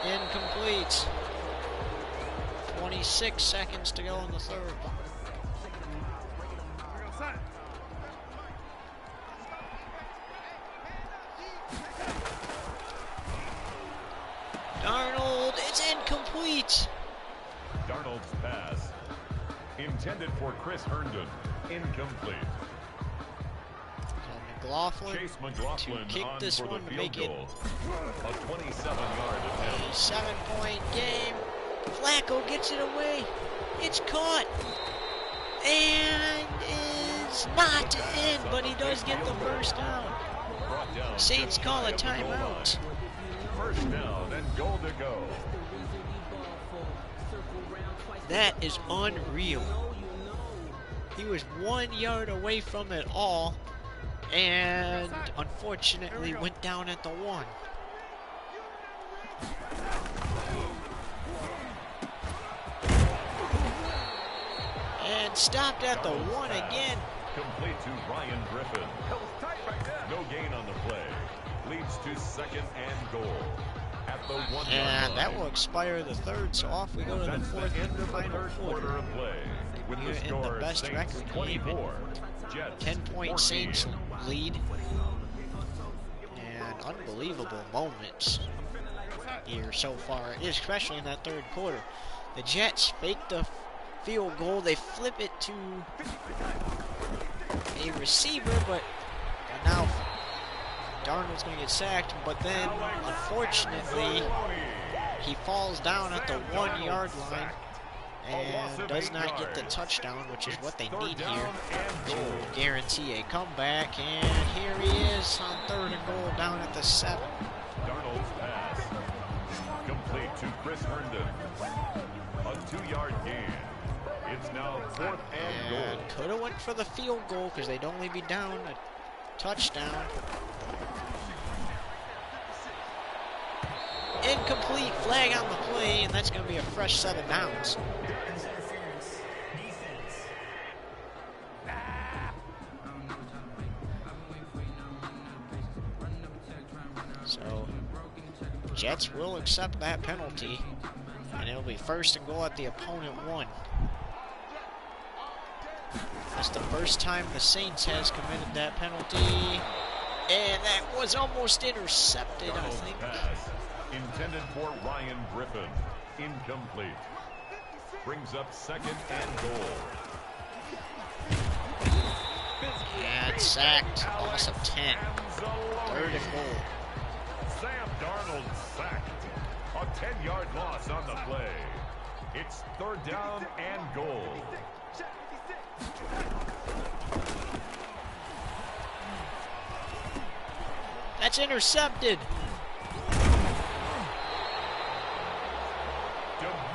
[SPEAKER 1] Incomplete. 26 seconds to go in the third. Darnold, it's incomplete.
[SPEAKER 3] Darnold's pass intended for Chris Herndon. Incomplete.
[SPEAKER 1] So McLaughlin
[SPEAKER 3] Chase McLaughlin
[SPEAKER 1] to kick
[SPEAKER 3] on
[SPEAKER 1] this
[SPEAKER 3] for
[SPEAKER 1] one
[SPEAKER 3] the
[SPEAKER 1] to
[SPEAKER 3] field
[SPEAKER 1] make it
[SPEAKER 3] goal. A 27-yard attempt.
[SPEAKER 1] a 7-point game. Flacco gets it away. It's caught. And is not in, but he does get the first down.
[SPEAKER 3] Brought down
[SPEAKER 1] Saints
[SPEAKER 3] just
[SPEAKER 1] call
[SPEAKER 3] shy
[SPEAKER 1] a
[SPEAKER 3] of the goal
[SPEAKER 1] timeout.
[SPEAKER 3] line. First down and goal to go.
[SPEAKER 1] That is unreal. He was 1 yard away from it all, and unfortunately went down at the 1. And stopped at the 1 again.
[SPEAKER 3] Complete to Ryan Griffin. No gain on the play. Leads to second and goal. At the 1 yard
[SPEAKER 1] And
[SPEAKER 3] line.
[SPEAKER 1] that will expire the third, so off we go to the
[SPEAKER 3] That's
[SPEAKER 1] fourth
[SPEAKER 3] the
[SPEAKER 1] and
[SPEAKER 3] end of the
[SPEAKER 1] final
[SPEAKER 3] third quarter
[SPEAKER 1] quarter.
[SPEAKER 3] of play. With
[SPEAKER 1] Here
[SPEAKER 3] the
[SPEAKER 1] in the
[SPEAKER 3] score,
[SPEAKER 1] best
[SPEAKER 3] Saints
[SPEAKER 1] record
[SPEAKER 3] 24, Jets
[SPEAKER 1] 10-point
[SPEAKER 3] 14.
[SPEAKER 1] Saints lead. And unbelievable moments here so far, especially in that third quarter. The Jets fake the field goal. They flip it to a receiver, but now Darnold's going to get sacked. But then, unfortunately, he falls down at the 1 yard line and does not get the touchdown, which is what they need here to guarantee a comeback. And here he is on 3rd and goal down at the 7.
[SPEAKER 3] Darnold's pass. Complete to Chris Herndon. A 2-yard gain. It's now 4th and goal.
[SPEAKER 1] And could have went for the field goal because they'd only be down a touchdown. Incomplete, flag on the play, and that's going to be a fresh set of downs.
[SPEAKER 4] Pass interference. Defense.
[SPEAKER 1] So, Jets will accept that penalty, and it'll be 1st and goal at the opponent 1. That's the first time the Saints has committed that penalty, and that was almost intercepted, I
[SPEAKER 3] Darnold's
[SPEAKER 1] think.
[SPEAKER 3] pass. Intended for Ryan Griffin. Incomplete. Brings up 2nd and goal.
[SPEAKER 1] And sacked, loss of 10. 3rd and goal.
[SPEAKER 3] Sam Darnold sacked. A 10-yard loss on the play. It's 3rd down and goal.
[SPEAKER 1] That's intercepted.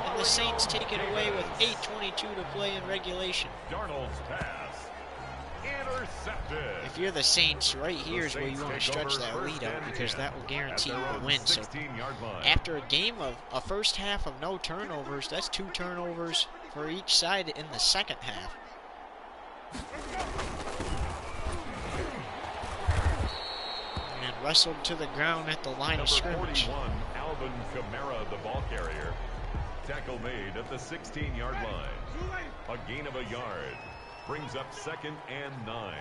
[SPEAKER 1] And the Saints take it away with 8:22 to play in regulation.
[SPEAKER 3] Darnold's pass. Intercepted.
[SPEAKER 1] If you're the Saints, right here is where you want to stretch that lead out because that will guarantee you a win. So
[SPEAKER 3] 16-yard line.
[SPEAKER 1] after a game of a first half of no turnovers, that's 2 turnovers for each side in the second half. And wrestled to the ground at the line of scrimmage.
[SPEAKER 3] 41, Alvin Kamara, the ball carrier. Tackle made at the 16-yard line. A gain of a yard. Brings up 2nd and 9.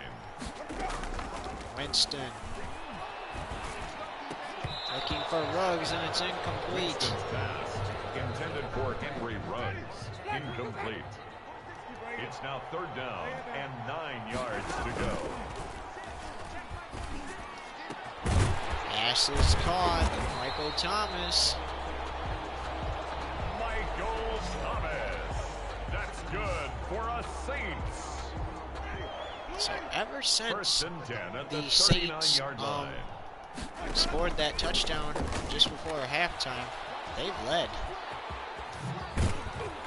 [SPEAKER 1] Winston looking for Ruggs, and it's incomplete.
[SPEAKER 3] Winston's pass. Intended for Henry Ruggs. Incomplete. It's now 3rd down and 9 yards to go.
[SPEAKER 1] Pass is caught. Michael Thomas.
[SPEAKER 3] Michael Thomas. That's good for a Saints.
[SPEAKER 1] So ever since
[SPEAKER 3] 1st and 10 at the
[SPEAKER 1] the Saints
[SPEAKER 3] 39-yard line.
[SPEAKER 1] scored that touchdown just before halftime, they've led.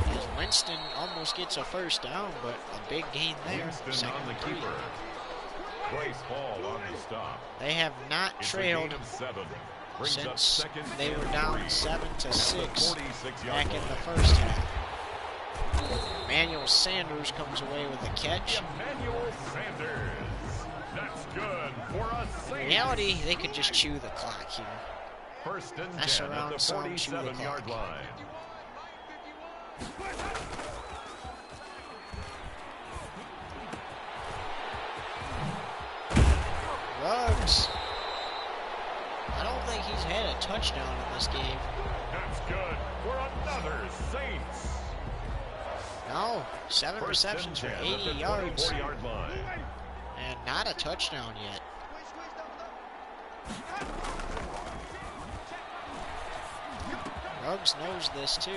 [SPEAKER 1] As Winston almost gets a 1st down, but a big gain there.
[SPEAKER 3] Winston on the
[SPEAKER 1] 2nd and 3.
[SPEAKER 3] keeper. Bryce Hall on the stop.
[SPEAKER 1] They have not
[SPEAKER 3] It's a
[SPEAKER 1] trailed
[SPEAKER 3] gain of 7. Brings up
[SPEAKER 1] since
[SPEAKER 3] 2nd
[SPEAKER 1] they were
[SPEAKER 3] and
[SPEAKER 1] down
[SPEAKER 3] 3.
[SPEAKER 1] 7-6
[SPEAKER 3] 46-yard
[SPEAKER 1] back in
[SPEAKER 3] line.
[SPEAKER 1] the first half. Emmanuel Sanders comes away with a catch.
[SPEAKER 3] Emmanuel Sanders. That's good for a
[SPEAKER 1] In
[SPEAKER 3] Saints.
[SPEAKER 1] reality, they could just chew the clock here.
[SPEAKER 3] 1st and
[SPEAKER 1] Mess
[SPEAKER 3] 10
[SPEAKER 1] around
[SPEAKER 3] at the
[SPEAKER 1] some, chew the
[SPEAKER 3] 47-yard
[SPEAKER 1] clock.
[SPEAKER 3] line.
[SPEAKER 1] Ruggs. I don't think he's had a touchdown in this game.
[SPEAKER 3] That's good for another Saints.
[SPEAKER 1] No, 7 receptions for 80 yards,
[SPEAKER 3] 24-yard line.
[SPEAKER 1] and not a touchdown yet. Ruggs knows this too.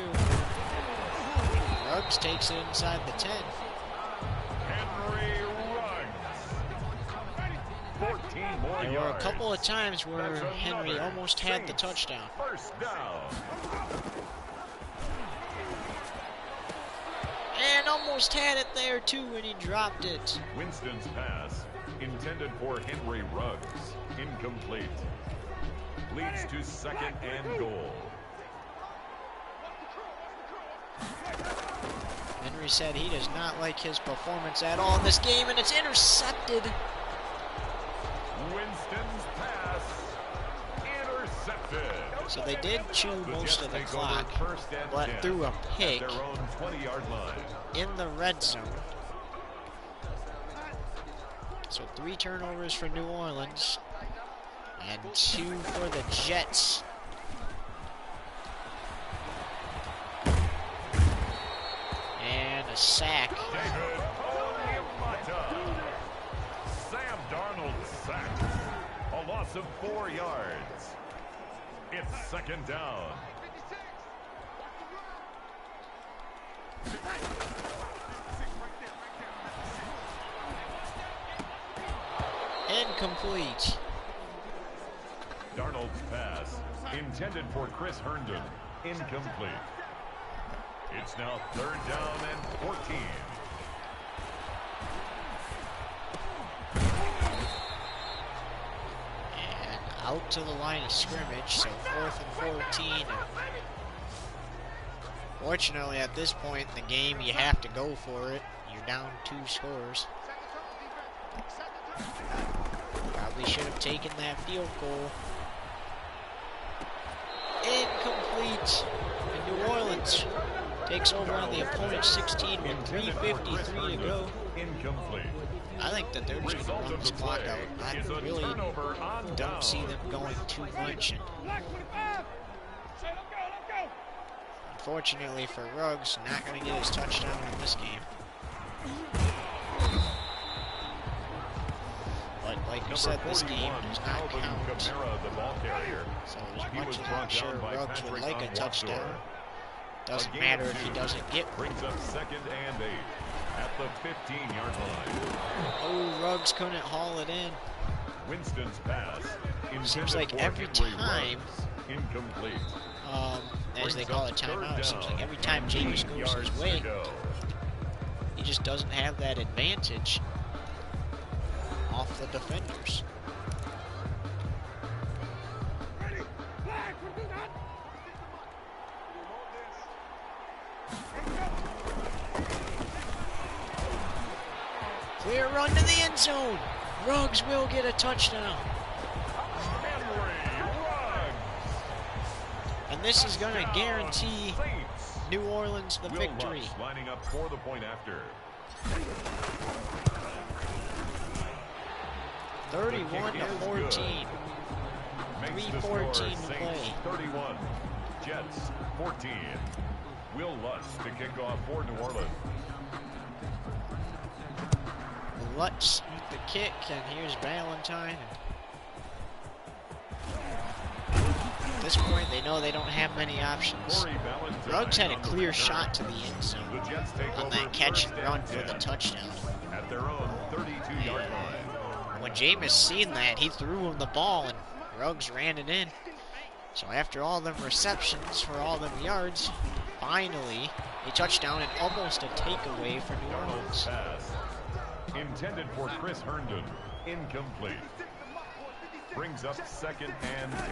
[SPEAKER 1] Ruggs takes it inside the 10.
[SPEAKER 3] Henry Ruggs. 14 more
[SPEAKER 1] There were a
[SPEAKER 3] yards.
[SPEAKER 1] couple of times where
[SPEAKER 3] That's
[SPEAKER 1] Henry
[SPEAKER 3] another
[SPEAKER 1] almost had the
[SPEAKER 3] Saints
[SPEAKER 1] touchdown.
[SPEAKER 3] 1st down.
[SPEAKER 1] And almost had it there too when he dropped it.
[SPEAKER 3] Winston's pass, intended for Henry Ruggs, incomplete. Leads to 2nd and goal.
[SPEAKER 1] Henry said he does not like his performance at all in this game, and it's intercepted.
[SPEAKER 3] Winston's pass intercepted.
[SPEAKER 1] So they did chew most of the
[SPEAKER 3] Jets take
[SPEAKER 1] clock,
[SPEAKER 3] over first and
[SPEAKER 1] but
[SPEAKER 3] 10
[SPEAKER 1] threw a
[SPEAKER 3] at
[SPEAKER 1] pick
[SPEAKER 3] their own 20-yard line.
[SPEAKER 1] in the red zone. So 3 turnovers for New Orleans and 2 for the Jets. And a sack.
[SPEAKER 3] David Onyemata. Sam Darnold sacked. A loss of 4 yards. It's second down.
[SPEAKER 1] Incomplete.
[SPEAKER 3] Darnold's pass, intended for Chris Herndon, incomplete. It's now third down and 14.
[SPEAKER 1] And out to the line of scrimmage, so 4th and 14. And fortunately, at this point in the game, you have to go for it. You're down 2 scores. Probably should have taken that field goal. Incomplete. And New Orleans takes over on the opponent's 16 with 3:53 to go.
[SPEAKER 3] Incomplete.
[SPEAKER 1] I think that they're just going to run this clock out. I really don't see them going too much. And unfortunately for Ruggs, not going to get his touchdown in this game. But like we said, this game does not count. So as much as I'm sure Ruggs would like a touchdown, doesn't matter if he doesn't get one.
[SPEAKER 3] Brings up second and 8 at the 15-yard line.
[SPEAKER 1] Oh, Ruggs couldn't haul it in.
[SPEAKER 3] Winston's pass.
[SPEAKER 1] Seems like every time,
[SPEAKER 3] incomplete.
[SPEAKER 1] as they call it timeout, it seems like every time Jameis goes his way, he just doesn't have that advantage off the defenders. Clear run to the end zone. Ruggs will get a touchdown. And this is going to guarantee New Orleans the victory.
[SPEAKER 3] Lining up for the point after.
[SPEAKER 1] 31-14. 3:14 to play.
[SPEAKER 3] 31. Jets 14. Will Lutz to kick off for New Orleans.
[SPEAKER 1] Lutz with the kick, and here's Valentine. At this point, they know they don't have many options. Ruggs had a clear shot to the end zone on that catch and run for the touchdown.
[SPEAKER 3] At their own 32-yard line.
[SPEAKER 1] When Jameis seen that, he threw him the ball, and Ruggs ran it in. So after all them receptions for all them yards, finally a touchdown and almost a takeaway for New Orleans.
[SPEAKER 3] Pass. Intended for Chris Herndon. Incomplete. Brings up second and 10.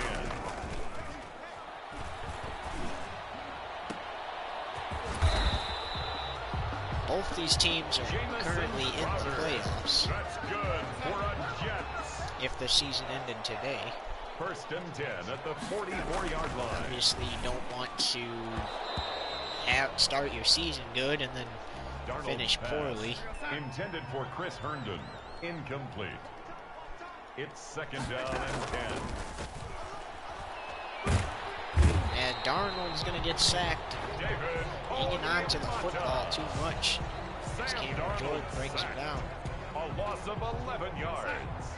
[SPEAKER 1] Both these teams are currently in the playoffs.
[SPEAKER 3] That's good for a Jets.
[SPEAKER 1] If the season ended today.
[SPEAKER 3] First and 10 at the 44-yard line.
[SPEAKER 1] Obviously, you don't want to start your season good and then
[SPEAKER 3] Darnold's
[SPEAKER 1] finish
[SPEAKER 3] pass.
[SPEAKER 1] poorly.
[SPEAKER 3] Intended for Chris Herndon. Incomplete. It's second down and 10.
[SPEAKER 1] And Darnold's going to get sacked.
[SPEAKER 3] David
[SPEAKER 1] Hanging on to the football too much. As Cameron Jordan brings him down.
[SPEAKER 3] A loss of 11 yards.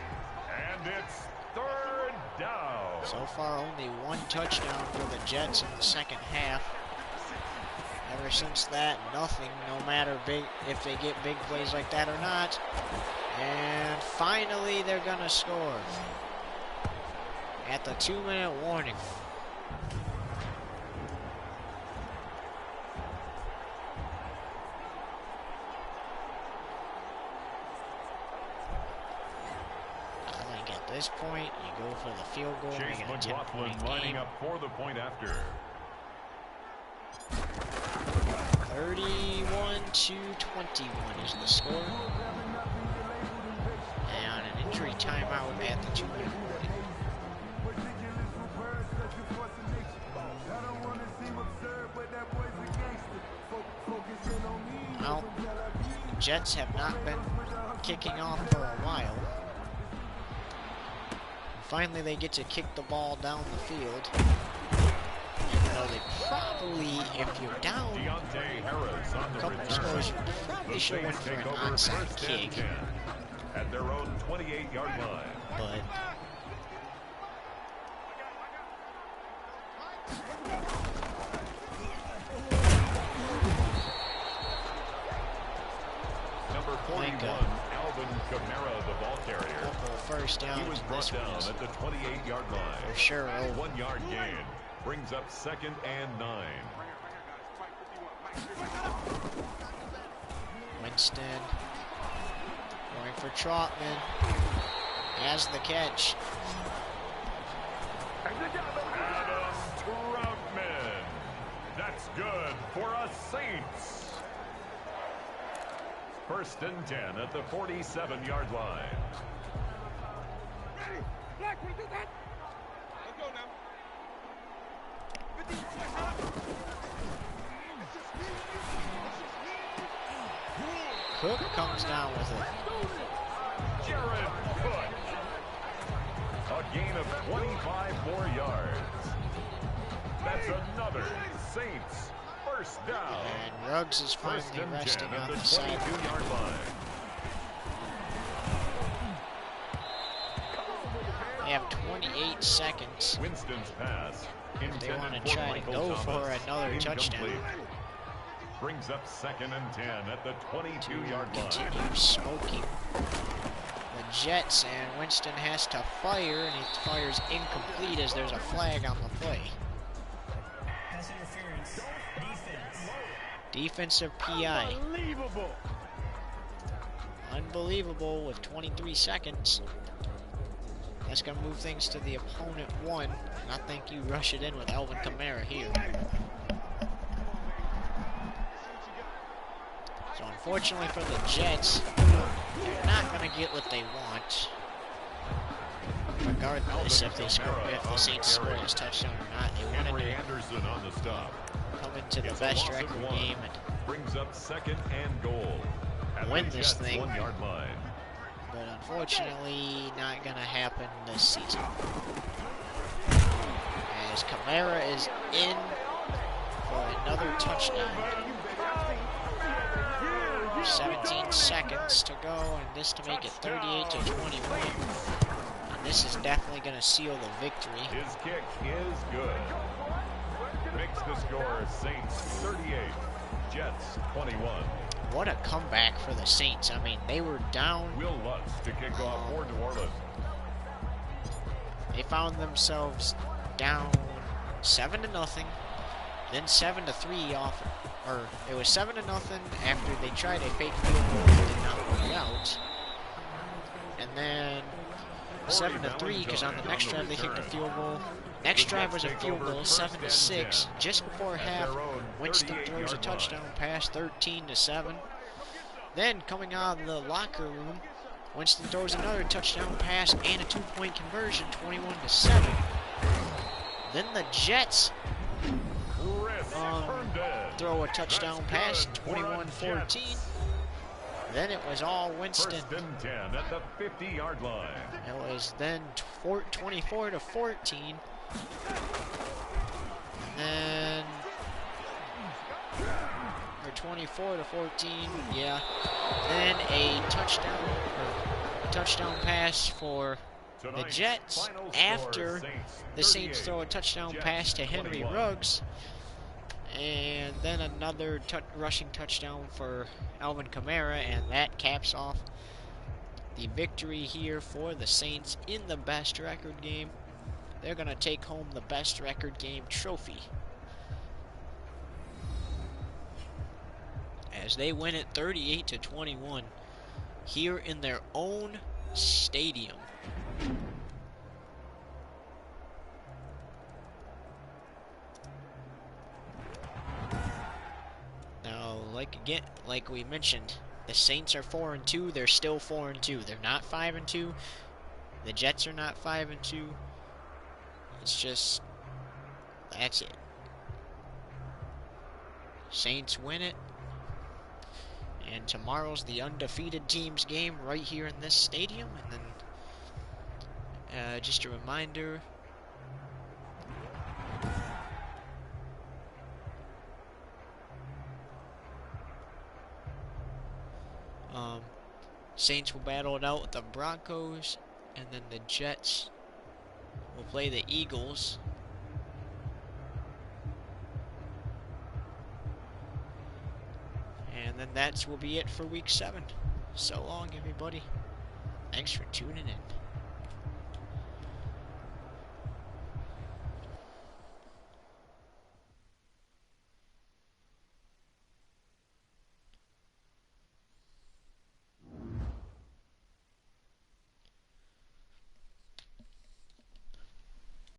[SPEAKER 3] And it's third down.
[SPEAKER 1] So far, only one touchdown for the Jets in the second half. Ever since that, nothing, no matter if they get big plays like that or not. And finally, they're going to score. At the 2-minute warning. I think at this point, you go for the field goal.
[SPEAKER 3] Chase
[SPEAKER 1] make it a
[SPEAKER 3] McLaughlin
[SPEAKER 1] 10-point
[SPEAKER 3] lining
[SPEAKER 1] game.
[SPEAKER 3] up for the point after.
[SPEAKER 1] 32-21 is the score. And an injury timeout at the 2-minute warning. Well, the Jets have not been kicking off for a while. Finally, they get to kick the ball down the field. Even though they probably, if you're down a couple scores, you probably should went for an onside kick.
[SPEAKER 3] At their own 28-yard line.
[SPEAKER 1] But
[SPEAKER 3] Number 41, Alvin Kamara, the ball carrier.
[SPEAKER 1] couple first downs.
[SPEAKER 3] He was brought down at the 28-yard line.
[SPEAKER 1] For sure.
[SPEAKER 3] A 1-yard gain brings up 2nd and 9.
[SPEAKER 1] Winston going for Trotman. Has the catch.
[SPEAKER 3] Adam Troutman. That's good for us Saints. 1st and 10 at the 47-yard line.
[SPEAKER 1] Cook comes down with it.
[SPEAKER 3] Jared Cook. A gain of 25 more yards. That's another Saints first down.
[SPEAKER 1] And Ruggs is finally resting on the side.
[SPEAKER 3] 22-yard line.
[SPEAKER 1] They have 28 seconds.
[SPEAKER 3] Winston's pass.
[SPEAKER 1] They want to try to go for another touchdown.
[SPEAKER 3] Brings up 2nd and 10 at the 22-yard line.
[SPEAKER 1] Continue smoking the Jets, and Winston has to fire, and he fires incomplete as there's a flag on the play.
[SPEAKER 4] Pass interference. Defense.
[SPEAKER 1] Defensive PI.
[SPEAKER 3] Unbelievable.
[SPEAKER 1] Unbelievable with 23 seconds. That's going to move things to the opponent 1. And I think you rush it in with Alvin Kamara here. So unfortunately for the Jets, they're not going to get what they want. Regardless if they score, if the Saints score this touchdown or not, they wanted
[SPEAKER 3] Henry
[SPEAKER 1] to
[SPEAKER 3] Anderson on the stop.
[SPEAKER 1] come into the
[SPEAKER 3] It's a
[SPEAKER 1] best
[SPEAKER 3] loss of
[SPEAKER 1] record
[SPEAKER 3] 1.
[SPEAKER 1] game and
[SPEAKER 3] Brings up 2nd and goal. At
[SPEAKER 1] win
[SPEAKER 3] the
[SPEAKER 1] this
[SPEAKER 3] Jets'
[SPEAKER 1] thing.
[SPEAKER 3] 1-yard line.
[SPEAKER 1] but unfortunately not gonna happen this season. As Kamara is in for another touchdown. 17 seconds to go, and this to make it 38-21. And this is definitely gonna seal the victory.
[SPEAKER 3] His kick is good. Makes the score Saints 38, Jets 21.
[SPEAKER 1] What a comeback for the Saints. I mean, they were down.
[SPEAKER 3] Will Lutz to kick off for New Orleans.
[SPEAKER 1] They found themselves down 7-0, then 7-3 off, or it was 7-0 after they tried a fake field goal that did not work out, and then 7-3 because on the next drive they kicked a field goal. Next drive was a field goal, 7-6. Just before half, Winston throws a touchdown pass, 13-7. Then coming out of the locker room, Winston throws another touchdown pass and a 2-point conversion, 21-7. Then the Jets throw a touchdown pass, 21-14. Then it was all Winston.
[SPEAKER 3] 1st and 10 at the 50-yard line.
[SPEAKER 1] It was then 24-14. And or 24-14, yeah. Then a touchdown pass for the Jets after the Saints throw a touchdown pass to Henry Ruggs. And then another rushing touchdown for Alvin Kamara, and that caps off the victory here for the Saints in the best record game. They're going to take home the best record game trophy as they win it 38-21 here in their own stadium. Now, like Again, like we mentioned, the Saints are 4-2. They're still 4-2. They're not 5-2. The Jets are not 5-2. It's just, that's it. Saints win it. And tomorrow's the undefeated teams game right here in this stadium. And then, just a reminder, Saints will battle it out with the Broncos, and then the Jets will play the Eagles. And then that will be it for week 7. So long, everybody. Thanks for tuning in.